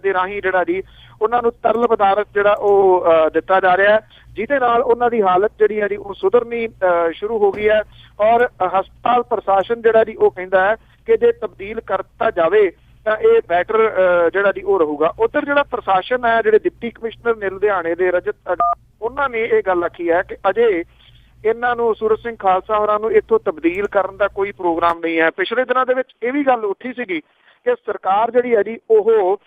ਦੇ ਰਾਹੀਂ ਜਿਹੜਾ ਜੀ ਉਹਨਾਂ ਨੂੰ ਤਰਲ ਪਦਾਰਥ ਜਿਹੜਾ ਉਹ ਦਿੱਤਾ ਜਾ ਰਿਹਾ, ਜਿਹਦੇ ਨਾਲ ਉਹਨਾਂ ਦੀ ਹਾਲਤ ਜਿਹੜੀ ਹੈ ਜੀ ਉਹ ਸੁਧਰਨੀ ਸ਼ੁਰੂ ਹੋ ਗਈ ਹੈ। ਔਰ ਹਸਪਤਾਲ ਪ੍ਰਸ਼ਾਸਨ ਜਿਹੜਾ ਜੀ ਉਹ ਕਹਿੰਦਾ ਹੈ ਕਿ ਜੇ ਤਬਦੀਲ ਕਰਤਾ ਜਾਵੇ ਤਾਂ ਇਹ ਬੈਟਰ ਜਿਹੜਾ ਜੀ ਉਹ ਰਹੂਗਾ। ਉੱਧਰ ਜਿਹੜਾ ਪ੍ਰਸ਼ਾਸਨ ਹੈ, ਜਿਹੜੇ ਡਿਪਟੀ ਕਮਿਸ਼ਨਰ ਨੇ ਲੁਧਿਆਣੇ ਦੇ ਰਜਤ, ਉਹਨਾਂ ਨੇ ਇਹ ਗੱਲ ਆਖੀ ਹੈ ਕਿ ਅਜੇ ਇਹਨਾਂ ਨੂੰ ਸੂਰਜ ਸਿੰਘ ਖਾਲਸਾ ਹੋਰਾਂ ਨੂੰ ਇੱਥੋਂ ਤਬਦੀਲ ਕਰਨ ਦਾ ਕੋਈ ਪ੍ਰੋਗਰਾਮ ਨਹੀਂ ਹੈ। ਪਿਛਲੇ ਦਿਨਾਂ ਦੇ ਵਿੱਚ ਇਹ ਵੀ ਗੱਲ ਉੱਠੀ ਸੀਗੀ ਕਿ ਸਰਕਾਰ ਜਿਹੜੀ ਹੈ ਜੀ ਉਹ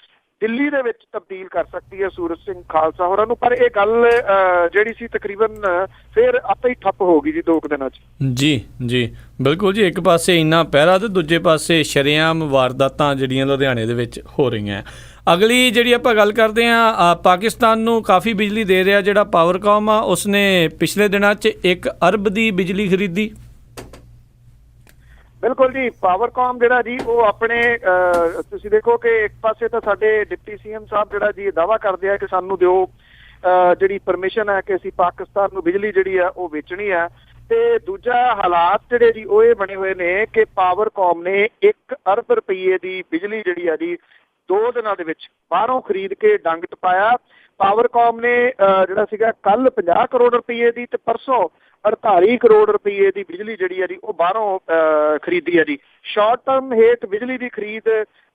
ਦਿੱਲੀ ਦੇ ਵਿੱਚ ਤਬਦੀਲ ਕਰ ਸਕਦੀ ਹੈ ਸੂਰਜ ਸਿੰਘ ਖਾਲਸਾ ਹੋਰਾਂ ਨੂੰ, ਪਰ ਇਹ ਗੱਲ ਜਿਹੜੀ ਸੀ ਤਕਰੀਬਨ ਫਿਰ ਆਪੇ ਹੀ ਠੱਪ ਹੋ ਗਈ ਜੀ 2 ਦਿਨਾਂ 'ਚ। ਜੀ ਜੀ ਬਿਲਕੁਲ ਜੀ, ਇੱਕ ਪਾਸੇ ਇੰਨਾ ਪਹਿਰਾ ਤੇ ਦੂਜੇ ਪਾਸੇ ਸ਼ਰੇਆਮ ਵਾਰਦਾਤਾਂ ਜਿਹੜੀਆਂ ਲੁਧਿਆਣੇ ਦੇ ਵਿੱਚ ਹੋ ਰਹੀਆਂ। ਅਗਲੀ ਜਿਹੜੀ ਆਪਾਂ ਗੱਲ ਕਰਦੇ ਹਾਂ, ਪਾਕਿਸਤਾਨ ਨੂੰ ਕਾਫੀ ਬਿਜਲੀ ਦੇ ਰਿਹਾ ਜਿਹੜਾ ਪਾਵਰਕਾਮ ਆ, ਉਸਨੇ ਪਿਛਲੇ ਦਿਨਾਂ 'ਚ 1 ਅਰਬ ਦੀ ਬਿਜਲੀ ਖਰੀਦੀ। ਬਿਲਕੁਲ ਜੀ, ਪਾਵਰਕਾਮ ਜਿਹੜਾ ਜੀ ਉਹ ਆਪਣੇ ਤੁਸੀਂ ਦੇਖੋ ਕਿ ਇੱਕ ਪਾਸੇ ਤਾਂ ਸਾਡੇ ਡਿਪਟੀ CM ਸਾਹਿਬ ਜਿਹੜਾ ਜੀ ਦਾਅਵਾ ਕਰਦੇ ਆ ਕਿ ਸਾਨੂੰ ਦਿਓ ਜਿਹੜੀ ਪਰਮਿਸ਼ਨ ਹੈ ਕਿ ਅਸੀਂ ਪਾਕਿਸਤਾਨ ਨੂੰ ਬਿਜਲੀ ਜਿਹੜੀ ਆ ਉਹ ਵੇਚਣੀ ਹੈ, ਤੇ ਦੂਜਾ ਹਾਲਾਤ ਜਿਹੜੇ ਜੀ ਉਹ ਇਹ ਬਣੇ ਹੋਏ ਨੇ ਕਿ ਪਾਵਰਕਾਮ ਨੇ 1 ਅਰਬ ਰੁਪਏ ਦੀ ਬਿਜਲੀ ਜਿਹੜੀ ਆ ਜੀ 2 ਦਿਨਾਂ ਦੇ ਵਿੱਚ ਬਾਹਰੋਂ ਖਰੀਦ ਕੇ ਡੰਗ ਟਪਾਇਆ। ਪਾਵਰਕਾਮ ਨੇ ਜਿਹੜਾ ਸੀਗਾ ਕੱਲ 50 ਕਰੋੜ ਰੁਪਏ ਦੀ ਤੇ ਪਰਸੋਂ 48 ਕਰੋੜ ਰੁਪਏ ਦੀ ਬਿਜਲੀ ਜਿਹੜੀ ਹੈ ਜੀ ਉਹ ਬਾਹਰੋਂ ਖਰੀਦੀ ਹੈ ਜੀ। ਸ਼ਾਰਟ ਟਰਮ ਹੇਠ ਬਿਜਲੀ ਦੀ ਖਰੀਦ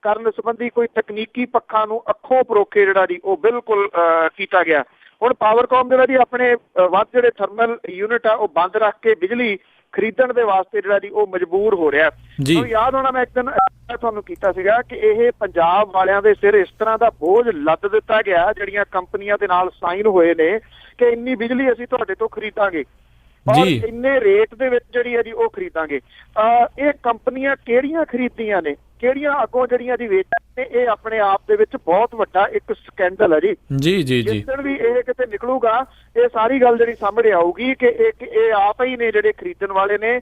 ਕਰਨ ਸੰਬੰਧੀ ਕੋਈ ਤਕਨੀਕੀ ਪੱਖਾਂ ਨੂੰ ਅੱਖੋਂ ਪਰੋਖੇ ਜਿਹੜਾ ਜੀ ਉਹ ਬਿਲਕੁਲ ਕੀਤਾ ਗਿਆ। ਹੁਣ ਪਾਵਰਕਾਮ ਜਿਹੜਾ ਜੀ ਆਪਣੇ ਵੱਧ ਜਿਹੜੇ ਥਰਮਲ ਯੂਨਿਟ ਆ ਉਹ ਬੰਦ ਰੱਖ ਕੇ ਬਿਜਲੀ ਖਰੀਦਣ ਦੇ ਵਾਸਤੇ ਜਿਹੜਾ ਜੀ ਉਹ ਮਜਬੂਰ ਹੋ ਰਿਹਾ। ਤੁਹਾਨੂੰ ਯਾਦ ਹੋਣਾ ਮੈਂ ਇੱਕ ਦਿਨ ਤੁਹਾਨੂੰ ਕੀਤਾ ਸੀਗਾ ਕਿ ਇਹ ਪੰਜਾਬ ਵਾਲਿਆਂ ਦੇ ਸਿਰ ਇਸ ਤਰ੍ਹਾਂ ਦਾ ਬੋਝ ਲੱਦ ਦਿੱਤਾ ਗਿਆ ਜਿਹੜੀਆਂ ਕੰਪਨੀਆਂ ਦੇ ਨਾਲ ਸਾਈਨ ਹੋਏ ਨੇ ਕਿ ਇੰਨੀ ਬਿਜਲੀ ਅਸੀਂ ਤੁਹਾਡੇ ਤੋਂ ਖਰੀਦਾਂਗੇ ਔਰ ਇੰਨੇ ਰੇਟ ਦੇ ਵਿੱਚ ਜਿਹੜੀ ਹੈ ਜੀ ਉਹ ਖਰੀਦਾਂਗੇ। ਇਹ ਕੰਪਨੀਆਂ ਕਿਹੜੀਆਂ ਖਰੀਦੀਆਂ ਨੇ, ਕਿਹੜੀਆਂ ਅੱਗੋਂ ਜਿਹੜੀਆਂ ਜੀ ਵੇਚਾਂ ਨੇ, ਇਹ ਆਪਣੇ ਆਪ ਦੇ ਵਿੱਚ ਬਹੁਤ ਵੱਡਾ ਇੱਕ ਸਕੈਂਡਲ ਹੈ ਜੀ। ਜੀ ਜੀ ਜੀ ਜਿੱਦਣ ਵੀ ਇਹ ਕਿਤੇ ਨਿਕਲੂਗਾ, ਇਹ ਸਾਰੀ ਗੱਲ ਜਿਹੜੀ ਸਾਹਮਣੇ ਆਊਗੀ ਕਿ ਇਹ ਆਪ ਹੀ ਨੇ ਜਿਹੜੇ ਖਰੀਦਣ ਵਾਲੇ ਨੇ,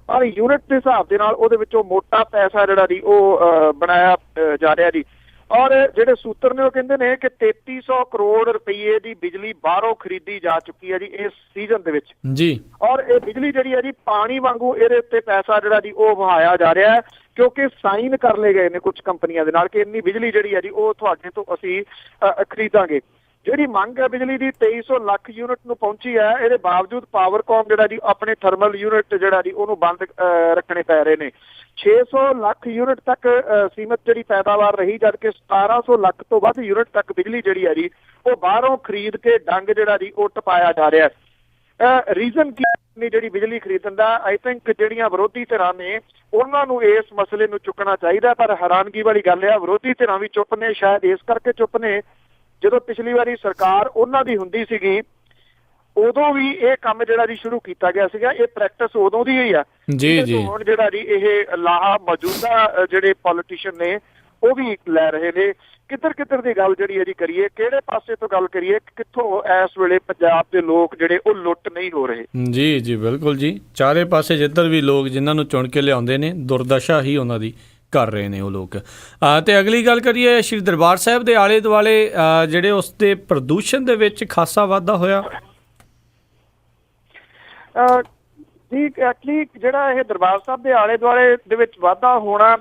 ਪਰ ਯੂਨਿਟ ਦੇ ਹਿਸਾਬ ਦੇ ਨਾਲ ਉਹਦੇ ਵਿੱਚੋਂ ਮੋਟਾ ਪੈਸਾ ਜਿਹੜਾ ਜੀ ਉਹ ਬਣਾਇਆ ਜਾ ਰਿਹਾ ਜੀ। ਔਰ ਜਿਹੜੇ ਸੂਤਰ ਨੇ ਉਹ ਕਹਿੰਦੇ ਨੇ ਕਿ 3300 ਕਰੋੜ ਰੁਪਏ ਦੀ ਬਿਜਲੀ ਬਾਹਰੋਂ ਖਰੀਦੀ ਜਾ ਚੁੱਕੀ ਹੈ ਜੀ ਇਸ ਸੀਜ਼ਨ ਦੇ ਵਿੱਚ ਜੀ। ਔਰ ਇਹ ਬਿਜਲੀ ਜਿਹੜੀ ਹੈ ਜੀ ਪਾਣੀ ਵਾਂਗੂ ਇਹਦੇ ਉੱਤੇ ਪੈਸਾ ਜਿਹੜਾ ਜੀ ਉਹ ਵਹਾਇਆ ਜਾ ਰਿਹਾ ਹੈ, ਕਿਉਂਕਿ ਸਾਈਨ ਕਰ ਲਏ ਗਏ ਨੇ ਕੁਝ ਕੰਪਨੀਆਂ ਦੇ ਨਾਲ ਕਿ ਇੰਨੀ ਬਿਜਲੀ ਜਿਹੜੀ ਹੈ ਜੀ ਉਹ ਤੁਹਾਡੇ ਤੋਂ ਅਸੀਂ ਖਰੀਦਾਂਗੇ। ਜਿਹੜੀ ਮੰਗ ਹੈ ਬਿਜਲੀ ਦੀ 2300 ਲੱਖ ਯੂਨਿਟ ਨੂੰ ਪਹੁੰਚੀ ਹੈ। ਇਹਦੇ ਬਾਵਜੂਦ ਪਾਵਰਕੌਮ ਜਿਹੜਾ ਜੀ ਆਪਣੇ ਥਰਮਲ ਯੂਨਿਟ ਜਿਹੜਾ ਜੀ ਉਹਨੂੰ ਬੰਦ ਰੱਖਣੇ ਪੈ ਰਹੇ ਨੇ। 600 ਲੱਖ ਯੂਨਿਟ ਤੱਕ ਸੀਮਤ ਜਿਹੜੀ ਪੈਦਾਵਾਰ ਰਹੀ, ਜਦਕਿ 1700 ਲੱਖ ਤੋਂ ਵੱਧ ਯੂਨਿਟ ਤੱਕ ਬਿਜਲੀ ਜਿਹੜੀ ਹੈ ਜੀ ਉਹ ਬਾਹਰੋਂ ਖਰੀਦ ਕੇ ਡੰਗ ਜਿਹੜਾ ਜੀ ਉਹ ਟਪਾਇਆ ਜਾ ਰਿਹਾ ਹੈ। ਰੀਜ਼ਨ ਕੀ ਨਹੀਂ ਜਿਹੜੀ ਬਿਜਲੀ ਖਰੀਦਣ ਦਾ? ਆਈ ਥਿੰਕ ਜਿਹੜੀਆਂ ਵਿਰੋਧੀ ਧਿਰਾਂ ਨੇ ਉਹਨਾਂ ਨੂੰ ਇਸ ਮਸਲੇ ਨੂੰ ਚੁੱਕਣਾ ਚਾਹੀਦਾ, ਪਰ ਹੈਰਾਨਗੀ ਵਾਲੀ ਗੱਲ ਹੈ ਵਿਰੋਧੀ ਧਿਰਾਂ ਵੀ ਚੁੱਪ ਨੇ। ਸ਼ਾਇਦ ਇਸ ਕਰਕੇ ਚੁੱਪ ਨੇ, ਜਦੋਂ ਪਿਛਲੀ ਵਾਰੀ ਸਰਕਾਰ ਉਹਨਾਂ ਦੀ ਹੁੰਦੀ ਸੀਗੀ ਉਦੋਂ ਵੀ ਇਹ ਕੰਮ ਜਿਹੜਾ ਜੀ ਸ਼ੁਰੂ ਕੀਤਾ ਗਿਆ ਸੀਗਾ। ਇਹ ਪ੍ਰੈਕਟਿਸ ਉਦੋਂ ਦੀ ਹੀ ਆ ਜੀ ਜੀ। ਹੁਣ ਜਿਹੜਾ ਜੀ ਇਹ ਲਾਹਾ ਮੌਜੂਦਾ ਜਿਹੜੇ ਪੋਲੀਟੀਸ਼ੀਅਨ ਨੇ ਉਹ ਵੀ ਲੈ ਰਹੇ ਨੇ। ਕਿੱਧਰ ਦੀ ਗੱਲ ਜਿਹੜੀ ਹੈ ਜੀ ਕਰੀਏ, ਕਿਹੜੇ ਪਾਸੇ ਤੋਂ ਗੱਲ ਕਰੀਏ, ਕਿੱਥੋਂ ਇਸ ਵੇਲੇ ਪੰਜਾਬ ਦੇ ਲੋਕ ਜਿਹੜੇ ਉਹ ਲੁੱਟ ਨਹੀਂ ਹੋ ਰਹੇ? ਜੀ ਜੀ ਬਿਲਕੁਲ ਜੀ, ਚਾਰੇ ਪਾਸੇ ਜਿੱਧਰ ਵੀ ਲੋਕ ਜਿਨ੍ਹਾਂ ਨੂੰ ਚੁਣ ਕੇ ਲਿਆਉਂਦੇ ਨੇ ਦੁਰਦਸ਼ਾ ਹੀ ਉਹਨਾਂ ਦੀ ਕਰ ਰਹੇ ਨੇ ਉਹ ਲੋਕ। ਤੇ ਅਗਲੀ ਗੱਲ ਕਰੀਏ, ਸ਼੍ਰੀ ਦਰਬਾਰ ਸਾਹਿਬ ਦੇ ਆਲੇ ਦੁਆਲੇ ਜਿਹੜੇ ਉਸ ਦੇ ਪ੍ਰਦੂਸ਼ਣ ਦੇ ਵਿੱਚ ਖਾਸਾ ਵਾਧਾ ਹੋਇਆ। ਜੀ ਐਕਚੁਅਲੀ ਜਿਹੜਾ ਇਹ ਦਰਬਾਰ ਸਾਹਿਬ ਦੇ ਆਲੇ ਦੁਆਲੇ ਦੇ ਵਿੱਚ ਵਾਧਾ ਹੋਣਾ,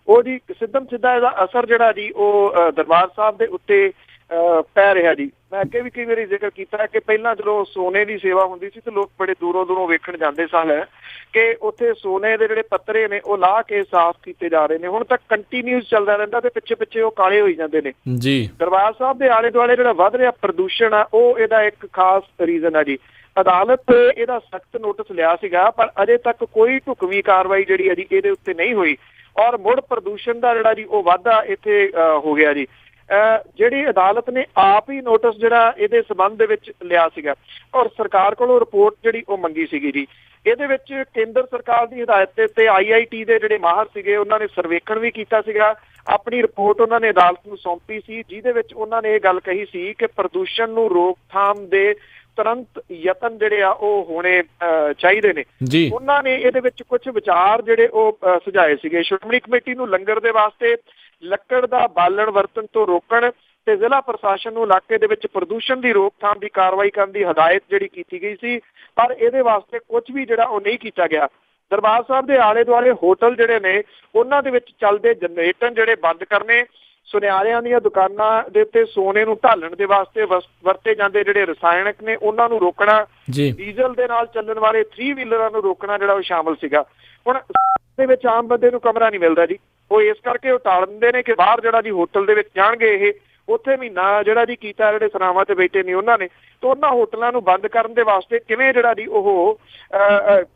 ਉਹ ਜੀ ਸਿੱਧਾ ਇਹਦਾ ਅਸਰ ਜਿਹੜਾ ਜੀ ਉਹ ਦਰਬਾਰ ਸਾਹਿਬ ਦੇ ਉੱਤੇ ਪੈ ਰਿਹਾ ਜੀ। ਮੈਂ ਅੱਗੇ ਵੀ ਕਈ ਵਾਰੀ ਜ਼ਿਕਰ ਕੀਤਾ ਕਿ ਪਹਿਲਾਂ ਜਦੋਂ ਸੋਨੇ ਦੀ ਸੇਵਾ ਹੁੰਦੀ ਸੀ ਤੇ ਲੋਕ ਬੜੇ ਦੂਰੋਂ ਵੇਖਣ ਜਾਂਦੇ ਸਨ ਕਿ ਉੱਥੇ ਸੋਨੇ ਦੇ ਜਿਹੜੇ ਪੱਤਰੇ ਨੇ ਉਹ ਲਾਹ ਕੇ ਸਾਫ਼ ਕੀਤੇ ਜਾ ਰਹੇ ਨੇ। ਹੁਣ ਤੱਕ ਕੰਟੀਨਿਊਸ ਚੱਲਦਾ ਰਹਿੰਦਾ ਤੇ ਪਿੱਛੇ ਉਹ ਕਾਲੇ ਹੋਈ ਜਾਂਦੇ ਨੇ ਜੀ। ਦਰਬਾਰ ਸਾਹਿਬ ਦੇ ਆਲੇ ਦੁਆਲੇ ਜਿਹੜਾ ਵੱਧ ਰਿਹਾ ਪ੍ਰਦੂਸ਼ਣ ਆ, ਉਹ ਇਹਦਾ ਇੱਕ ਖਾਸ ਰੀਜ਼ਨ ਆ ਜੀ। ਅਦਾਲਤ ਇਹਦਾ ਸਖਤ ਨੋਟਿਸ ਲਿਆ ਸੀਗਾ, ਪਰ ਅਜੇ ਤੱਕ ਕੋਈ ਢੁਕਵੀਂ ਕਾਰਵਾਈ ਜਿਹੜੀ ਹੈ ਜੀ ਇਹਦੇ ਉੱਤੇ ਨਹੀਂ ਹੋਈ ਔਰ ਮੁੜ ਪ੍ਰਦੂਸ਼ਣ ਦਾ ਜਿਹੜਾ ਜੀ ਉਹ ਵਾਧਾ ਇੱਥੇ ਹੋ ਗਿਆ ਜੀ। ਜਿਹੜੀ ਅਦਾਲਤ ਨੇ ਆਪ ਹੀ ਨੋਟਿਸ ਜਿਹੜਾ ਇਹਦੇ ਸੰਬੰਧ ਦੇ ਵਿੱਚ ਲਿਆ ਸੀਗਾ ਔਰ ਸਰਕਾਰ ਕੋਲੋਂ ਰਿਪੋਰਟ ਜਿਹੜੀ ਉਹ ਮੰਗੀ ਸੀਗੀ ਜੀ। ਇਹਦੇ ਵਿੱਚ ਕੇਂਦਰ ਸਰਕਾਰ ਦੀ ਹਦਾਇਤ ਤੇ IIT ਦੇ ਜਿਹੜੇ ਮਾਹਰ ਸੀਗੇ ਉਹਨਾਂ ਨੇ ਸਰਵੇਖਣ ਵੀ ਕੀਤਾ ਸੀਗਾ। ਆਪਣੀ ਰਿਪੋਰਟ ਉਹਨਾਂ ਨੇ ਅਦਾਲਤ ਨੂੰ ਸੌਂਪੀ ਸੀ, ਜਿਹਦੇ ਵਿੱਚ ਉਹਨਾਂ ਨੇ ਇਹ ਗੱਲ ਕਹੀ ਸੀ ਕਿ ਪ੍ਰਦੂਸ਼ਣ ਨੂੰ ਰੋਕਥਾਮ ਦੇ ਤੁਰੰਤ ਯਤਨ ਜਿਹੜੇ ਆ ਉਹ ਹੋਣੇ ਚਾਹੀਦੇ ਨੇ। ਉਹਨਾਂ ਨੇ ਇਹਦੇ ਵਿੱਚ ਕੁਝ ਵਿਚਾਰ ਜਿਹੜੇ ਉਹ ਸੁਝਾਏ ਸੀਗੇ। ਸ਼੍ਰੋਮਣੀ ਕਮੇਟੀ ਨੂੰ ਲੰਗਰ ਦੇ ਵਾਸਤੇ ਲੱਕੜ ਦਾ ਬਾਲਣ ਵਰਤਣ ਤੋਂ ਰੋਕਣ ਤੇ ਜ਼ਿਲ੍ਹਾ ਪ੍ਰਸ਼ਾਸਨ ਨੂੰ ਇਲਾਕੇ ਦੇ ਵਿੱਚ ਪ੍ਰਦੂਸ਼ਣ ਦੀ ਰੋਕਥਾਮ ਦੀ ਕਾਰਵਾਈ ਕਰਨ ਦੀ ਹਦਾਇਤ ਜਿਹੜੀ ਕੀਤੀ ਗਈ ਸੀ, ਪਰ ਇਹਦੇ ਵਾਸਤੇ ਕੁਝ ਵੀ ਜਿਹੜਾ ਉਹ ਨਹੀਂ ਕੀਤਾ ਗਿਆ। ਦਰਬਾਰ ਸਾਹਿਬ ਦੇ ਆਲੇ ਦੁਆਲੇ ਹੋਟਲ ਜਿਹੜੇ ਨੇ ਉਹਨਾਂ ਦੇ ਵਿੱਚ ਚੱਲਦੇ ਜਨਰੇਟਰ ਜਿਹੜੇ ਬੰਦ ਕਰਨੇ, ਸੁਨਿਆਰਿਆਂ ਦੀਆਂ ਦੁਕਾਨਾਂ ਦੇ ਉੱਤੇ ਸੋਨੇ ਨੂੰ ਢਾਲਣ ਦੇ ਵਾਸਤੇ ਵਰਤੇ ਜਾਂਦੇ ਜਿਹੜੇ ਰਸਾਇਣਕ ਨੇ ਉਹਨਾਂ ਨੂੰ ਰੋਕਣਾ, ਡੀਜ਼ਲ ਦੇ ਨਾਲ ਚੱਲਣ ਵਾਲੇ 3 ਵੀਲਰਾਂ ਨੂੰ ਰੋਕਣਾ ਜਿਹੜਾ ਉਹ ਸ਼ਾਮਲ ਸੀਗਾ। ਹੁਣ ਦੇ ਵਿੱਚ ਆਮ ਬੰਦੇ ਨੂੰ ਕਮਰਾ ਨਹੀਂ ਮਿਲਦਾ ਜੀ, ਉਹ ਇਸ ਕਰਕੇ ਉਹ ਟਾਲ ਦਿੰਦੇ ਨੇ ਕਿ ਬਾਹਰ ਜਿਹੜਾ ਜੀ ਹੋਟਲ ਦੇ ਵਿੱਚ ਜਾਣਗੇ ਇਹ ਉੱਥੇ ਮਹੀਨਾ ਜਿਹੜਾ ਜੀ ਕੀਤਾ ਜਿਹੜੇ ਸਰਾਵਾਂ ਤੇ ਬੈਠੇ ਨੇ ਉਹਨਾਂ ਨੇ, ਤੇ ਉਹਨਾਂ ਹੋਟਲਾਂ ਨੂੰ ਬੰਦ ਕਰਨ ਦੇ ਵਾਸਤੇ ਕਿਵੇਂ ਜਿਹੜਾ ਜੀ ਉਹ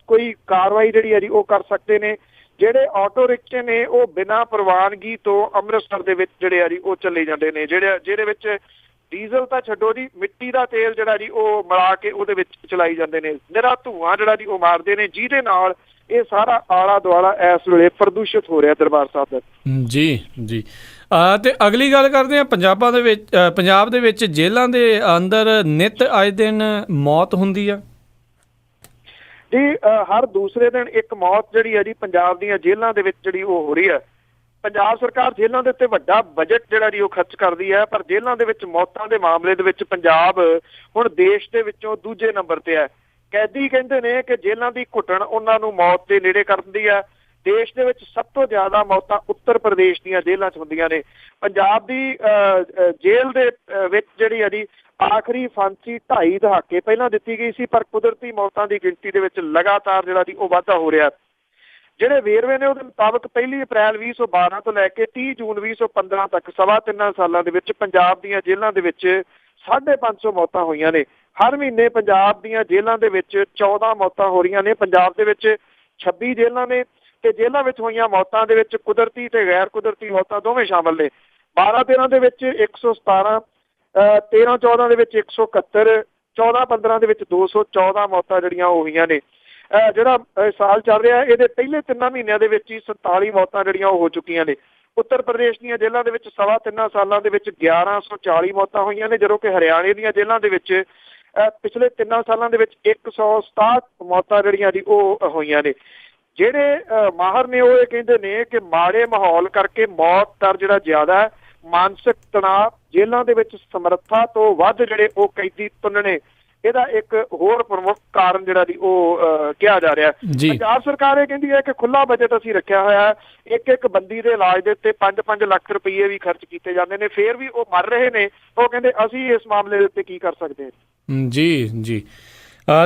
ਕੋਈ ਕਾਰਵਾਈ ਜਿਹੜੀ ਹੈ ਜੀ ਉਹ ਕਰ ਸਕਦੇ ਨੇ। ਜਿਹੜੇ ਆਟੋ ਰਿਕਸ਼ੇ ਨੇ ਉਹ ਬਿਨਾਂ ਪ੍ਰਵਾਨਗੀ ਤੋਂ ਅੰਮ੍ਰਿਤਸਰ ਦੇ ਵਿੱਚ ਜਿਹੜੇ ਆ ਜੀ ਉਹ ਚੱਲੇ ਜਾਂਦੇ ਨੇ, ਜਿਹਦੇ ਵਿੱਚ ਡੀਜ਼ਲ ਤਾਂ ਛੱਡੋ ਜੀ, ਮਿੱਟੀ ਦਾ ਤੇਲ ਜਿਹੜਾ ਜੀ ਉਹ ਮਿਲਾ ਕੇ ਉਹਦੇ ਵਿੱਚ ਚਲਾਈ ਜਾਂਦੇ ਨੇ। ਨਿਰਾ ਧੂੰਆਂ ਜਿਹੜਾ ਜੀ ਉਹ ਮਾਰਦੇ ਨੇ, ਜਿਹਦੇ ਨਾਲ ਇਹ ਸਾਰਾ ਆਲਾ ਦੁਆਲਾ ਇਸ ਵੇਲੇ ਪ੍ਰਦੂਸ਼ਿਤ ਹੋ ਰਿਹਾ ਦਰਬਾਰ ਸਾਹਿਬ ਦਾ। ਜੀ ਤੇ ਅਗਲੀ ਗੱਲ ਕਰਦੇ ਹਾਂ, ਪੰਜਾਬ ਦੇ ਵਿੱਚ ਜੇਲ੍ਹਾਂ ਦੇ ਅੰਦਰ ਨਿੱਤ ਆਏ ਦਿਨ ਮੌਤ ਹੁੰਦੀ ਆ ਜੀ। ਹਰ ਦੂਸਰੇ ਦਿਨ ਇੱਕ ਮੌਤ ਜਿਹੜੀ ਹੈ ਜੀ ਪੰਜਾਬ ਦੀਆਂ ਜੇਲ੍ਹਾਂ ਦੇ ਵਿੱਚ ਜਿਹੜੀ ਉਹ ਹੋ ਰਹੀ ਹੈ। ਪੰਜਾਬ ਸਰਕਾਰ ਜੇਲ੍ਹਾਂ ਦੇ ਉੱਤੇ ਵੱਡਾ ਬਜਟ ਜਿਹੜਾ ਜੀ ਉਹ ਖਰਚ ਕਰਦੀ ਹੈ, ਪਰ ਜੇਲ੍ਹਾਂ ਦੇ ਵਿੱਚ ਮੌਤਾਂ ਦੇ ਮਾਮਲੇ ਦੇ ਵਿੱਚ ਪੰਜਾਬ ਹੁਣ ਦੇਸ਼ ਦੇ ਵਿੱਚੋਂ ਦੂਜੇ ਨੰਬਰ ਤੇ ਹੈ। ਕੈਦੀ ਕਹਿੰਦੇ ਨੇ ਕਿ ਜੇਲ੍ਹਾਂ ਦੀ ਘੁੱਟਣ ਉਹਨਾਂ ਨੂੰ ਮੌਤ ਦੇ ਨੇੜੇ ਕਰ ਦਿੰਦੀ ਹੈ। ਦੇਸ਼ ਦੇ ਵਿੱਚ ਸਭ ਤੋਂ ਜ਼ਿਆਦਾ ਮੌਤਾਂ ਉੱਤਰ ਪ੍ਰਦੇਸ਼ ਦੀਆਂ ਜੇਲ੍ਹਾਂ 'ਚ ਹੁੰਦੀਆਂ ਨੇ। ਪੰਜਾਬ ਦੀ ਜੇਲ੍ਹ ਦੇ ਵਿੱਚ ਜਿਹੜੀ ਹੈ ਜੀ ਆਖਰੀ ਫਾਂਸੀ 2.5 ਦਹਾਕੇ ਪਹਿਲਾਂ ਦਿੱਤੀ ਗਈ ਸੀ, ਪਰ ਕੁਦਰਤੀ ਮੌਤਾਂ ਦੀ ਗਿਣਤੀ ਦੇ ਵਿੱਚ ਲਗਾਤਾਰ ਜਿਹੜਾ ਜੀ ਉਹ ਵਾਧਾ ਹੋ ਰਿਹਾ। ਜਿਹੜੇ ਵੇਰਵੇ ਨੇ ਉਹਦੇ ਮੁਤਾਬਕ 1 ਅਪ੍ਰੈਲ 2012 ਤੋਂ ਲੈ ਕੇ 30 ਜੂਨ 2015 ਤੱਕ 3.25 ਸਾਲਾਂ ਦੇ ਵਿੱਚ ਪੰਜਾਬ ਦੀਆਂ ਜੇਲ੍ਹਾਂ ਦੇ ਵਿੱਚ 550 ਮੌਤਾਂ ਹੋਈਆਂ ਨੇ। ਹਰ ਮਹੀਨੇ ਪੰਜਾਬ ਦੀਆਂ ਜੇਲ੍ਹਾਂ ਦੇ ਵਿੱਚ 14 ਮੌਤਾਂ ਹੋ ਰਹੀਆਂ ਨੇ। ਪੰਜਾਬ ਦੇ ਵਿੱਚ 26 ਜੇਲ੍ਹਾਂ ਨੇ ਤੇ ਜੇਲ੍ਹਾਂ ਵਿੱਚ ਹੋਈਆਂ ਮੌਤਾਂ ਦੇ ਵਿੱਚ ਕੁਦਰਤੀ ਤੇ ਗੈਰ ਕੁਦਰਤੀ ਮੌਤਾਂ ਦੋਵੇਂ ਸ਼ਾਮਲ ਨੇ। 12-13 ਦੇ ਵਿੱਚ 117, 13-14 ਦੇ ਵਿੱਚ 171, 14-15 ਦੇ ਵਿੱਚ 214 ਮੌਤਾਂ ਜਿਹੜੀਆਂ ਉਹ ਹੋਈਆਂ ਨੇ। ਜਿਹੜਾ ਸਾਲ ਚੱਲ ਰਿਹਾ ਇਹਦੇ ਪਹਿਲੇ 3 ਮਹੀਨਿਆਂ ਦੇ ਵਿੱਚ ਹੀ 47 ਮੌਤਾਂ ਜਿਹੜੀਆਂ ਉਹ ਹੋ ਚੁੱਕੀਆਂ ਨੇ। ਉੱਤਰ ਪ੍ਰਦੇਸ਼ ਦੀਆਂ ਜੇਲ੍ਹਾਂ ਦੇ ਵਿੱਚ 3.25 ਸਾਲਾਂ ਦੇ ਵਿੱਚ 1140 ਮੌਤਾਂ ਹੋਈਆਂ ਨੇ, ਜਦੋਂ ਕਿ ਹਰਿਆਣੇ ਦੀਆਂ ਜੇਲ੍ਹਾਂ ਦੇ ਵਿੱਚ ਪਿਛਲੇ 3 ਸਾਲਾਂ ਦੇ ਵਿੱਚ 167 ਮੌਤਾਂ ਜਿਹੜੀਆਂ ਦੀ ਉਹ ਹੋਈਆਂ ਨੇ। ਜਿਹੜੇ ਮਾਹਰ ਨੇ ਉਹ ਇਹ ਕਹਿੰਦੇ ਨੇ ਕਿ ਮਾੜੇ ਮਾਹੌਲ ਕਰਕੇ ਮੌਤ ਦਰ ਜਿਹੜਾ ਜ਼ਿਆਦਾ ਹੈ, ਮਾਨਸਿਕ ਤਣਾਅ, ਜੇਲ੍ਹਾਂ ਦੇ ਵਿੱਚ ਸਮਰੱਥਾ ਤੋਂ ਵੱਧ ਜਿਹੜੇ ਉਹ ਕੈਦੀ ਤੁੰਨਣੇ, ਇਹਦਾ ਇੱਕ ਹੋਰ ਪ੍ਰਮੁੱਖ ਕਾਰਨ ਜਿਹੜਾ ਦੀ ਉਹ ਕਿਹਾ ਜਾ ਰਿਹਾ। ਪੰਜਾਬ ਸਰਕਾਰ ਇਹ ਕਹਿੰਦੀ ਹੈ ਕਿ ਖੁੱਲਾ ਬਜਟ ਅਸੀਂ ਰੱਖਿਆ ਹੋਇਆ, ਇੱਕ ਬੰਦੀ ਦੇ ਇਲਾਜ ਦੇ ਉੱਤੇ 5-5 ਲੱਖ ਰੁਪਏ ਵੀ ਖਰਚ ਕੀਤੇ ਜਾਂਦੇ ਨੇ, ਫੇਰ ਵੀ ਉਹ ਮਰ ਰਹੇ ਨੇ। ਉਹ ਕਹਿੰਦੇ ਅਸੀਂ ਇਸ ਮਾਮਲੇ ਦੇ ਉੱਤੇ ਕੀ ਕਰ ਸਕਦੇ ਹਾਂ। ਜੀ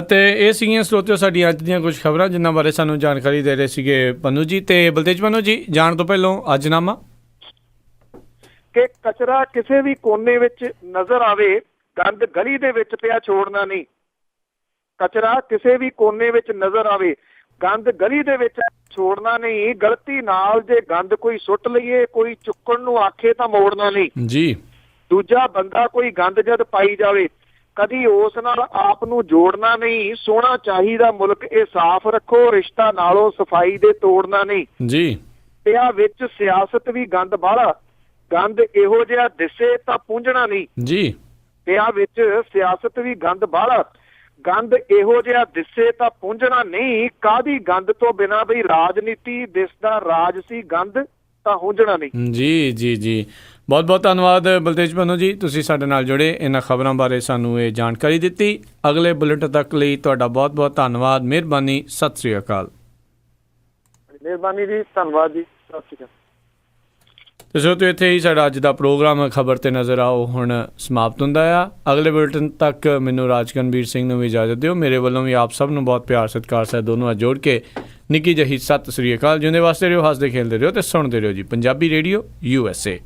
ਤੇ ਇਹ ਸੀਗੀਆਂ ਸਰੋਤਿਓ ਸਾਡੀਆਂ ਅੱਜ ਦੀਆਂ ਕੁਝ ਖਬਰਾਂ ਜਿਨ੍ਹਾਂ ਬਾਰੇ ਸਾਨੂੰ ਜਾਣਕਾਰੀ ਦੇ ਰਹੇ ਸੀਗੇ ਪੰਨੂ ਜੀ ਤੇ ਬਲਤੇਜ। ਪੰਨੂ ਜੀ, ਜਾਣ ਤੋਂ ਪਹਿਲਾਂ ਅੱਜਨਾਮਾ ਕਿ ਕਚਰਾ ਕਿਸੇ ਵੀ ਕੋਨੇ ਵਿੱਚ ਨਜ਼ਰ ਆਵੇ, ਗੰਦ ਗਲੀ ਦੇ ਵਿੱਚ ਪਿਆ ਛੋੜਨਾ ਨਹੀਂ। ਕਚਰਾ ਕਿਸੇ ਵੀ ਕੋਨੇ ਵਿੱਚ ਨਜ਼ਰ ਆਵੇ, ਗੰਦ ਗਲੀ ਦੇ ਵਿੱਚ ਛੋੜਨਾ ਨਹੀਂ। ਗਲਤੀ ਨਾਲ ਜੇ ਗੰਦ ਕੋਈ ਸੁੱਟ ਲਈਏ, ਕੋਈ ਚੁੱਕਣ ਨੂੰ ਆਖੇ ਤਾਂ ਮੋੜਨਾ ਨਹੀਂ ਜੀ। ਦੂਜਾ ਬੰਦਾ ਕੋਈ ਗੰਦ ਜਦ ਪਾਈ ਜਾਵੇ, ਕਦੀ ਉਸ ਨਾਲ ਆਪ ਨੂੰ ਜੋੜਨਾ ਨਹੀਂ। ਸੋਹਣਾ ਚਾਹੀਦਾ ਮੁਲਕ ਇਹ ਸਾਫ਼ ਰੱਖੋ, ਰਿਸ਼ਤਾ ਨਾਲੋਂ ਸਫਾਈ ਦੇ ਤੋੜਨਾ ਨਹੀਂ ਜੀ। ਪਿਆ ਵਿੱਚ ਸਿਆਸਤ ਵੀ ਗੰਦ ਬਾਹਲਾ, ਗੰਦ ਇਹੋ ਜਿਹਾ ਦਿਸੇ ਤਾਂ ਪੂੰਝਣਾ ਨਹੀਂ ਜੀ। ਪਿਆ ਵਿੱਚ ਸਿਆਸਤ ਵੀ ਗੰਦ ਬਾਹਲਾ, ਗੰਦ ਇਹੋ ਜਿਹਾ ਦਿਸੇ ਤਾਂ ਪੂੰਝਣਾ ਨਹੀਂ। ਕਾਹਦੀ ਗੰਦ ਤੋਂ ਬਿਨਾਂ ਬਈ ਰਾਜਨੀਤੀ ਦਿਸਦਾ ਰਾਜ ਸੀ, ਗੰਦ ਤਾਂ ਹੁੰਝਣਾ ਨਹੀਂ ਜੀ। ਬਹੁਤ ਬਹੁਤ ਧੰਨਵਾਦ ਬਲਤੇਜ ਪੰਨੂ ਜੀ, ਤੁਸੀਂ ਸਾਡੇ ਨਾਲ ਜੁੜੇ, ਇਹਨਾਂ ਖਬਰਾਂ ਬਾਰੇ ਸਾਨੂੰ ਇਹ ਜਾਣਕਾਰੀ ਦਿੱਤੀ। ਅਗਲੇ ਬੁਲੇਟਿਨ ਤੱਕ ਲਈ ਤੁਹਾਡਾ ਬਹੁਤ ਬਹੁਤ ਧੰਨਵਾਦ, ਮਿਹਰਬਾਨੀ, ਸਤਿ ਸ੍ਰੀ ਅਕਾਲ। ਮਿਹਰਬਾਨੀ ਜੀ, ਧੰਨਵਾਦ ਜੀ, ਸਤਿ ਸ੍ਰੀ ਅਕਾਲ। ਤੇ ਸੋ ਇੱਥੇ ਹੀ ਸਾਡਾ ਅੱਜ ਦਾ ਪ੍ਰੋਗਰਾਮ ਖਬਰ ਤੇ ਨਜ਼ਰ ਆਓ ਹੁਣ ਸਮਾਪਤ ਹੁੰਦਾ ਆ। ਅਗਲੇ ਬੁਲੇਟਿਨ ਤੱਕ ਮੈਨੂੰ ਰਾਜਕਨਵੀਰ ਸਿੰਘ ਨੂੰ ਵੀ ਇਜਾਜ਼ਤ ਦਿਓ। ਮੇਰੇ ਵੱਲੋਂ ਵੀ ਆਪ ਸਭ ਨੂੰ ਬਹੁਤ ਪਿਆਰ ਸਤਿਕਾਰ ਸਹਿਤ ਦੋਨੋਂ ਹੱਥ ਜੋੜ ਕੇ ਨਿੱਕੀ ਜਿਹੀ ਸਤਿ ਸ੍ਰੀ ਅਕਾਲ। ਜਿਉਂਦੇ ਵਾਸਤੇ ਰਹੋ, ਹੱਸਦੇ ਖੇਡਦੇ ਰਹੋ ਤੇ ਸੁਣਦੇ ਰਹੋ ਜੀ ਪੰਜਾਬੀ ਰੇਡੀਓ USA।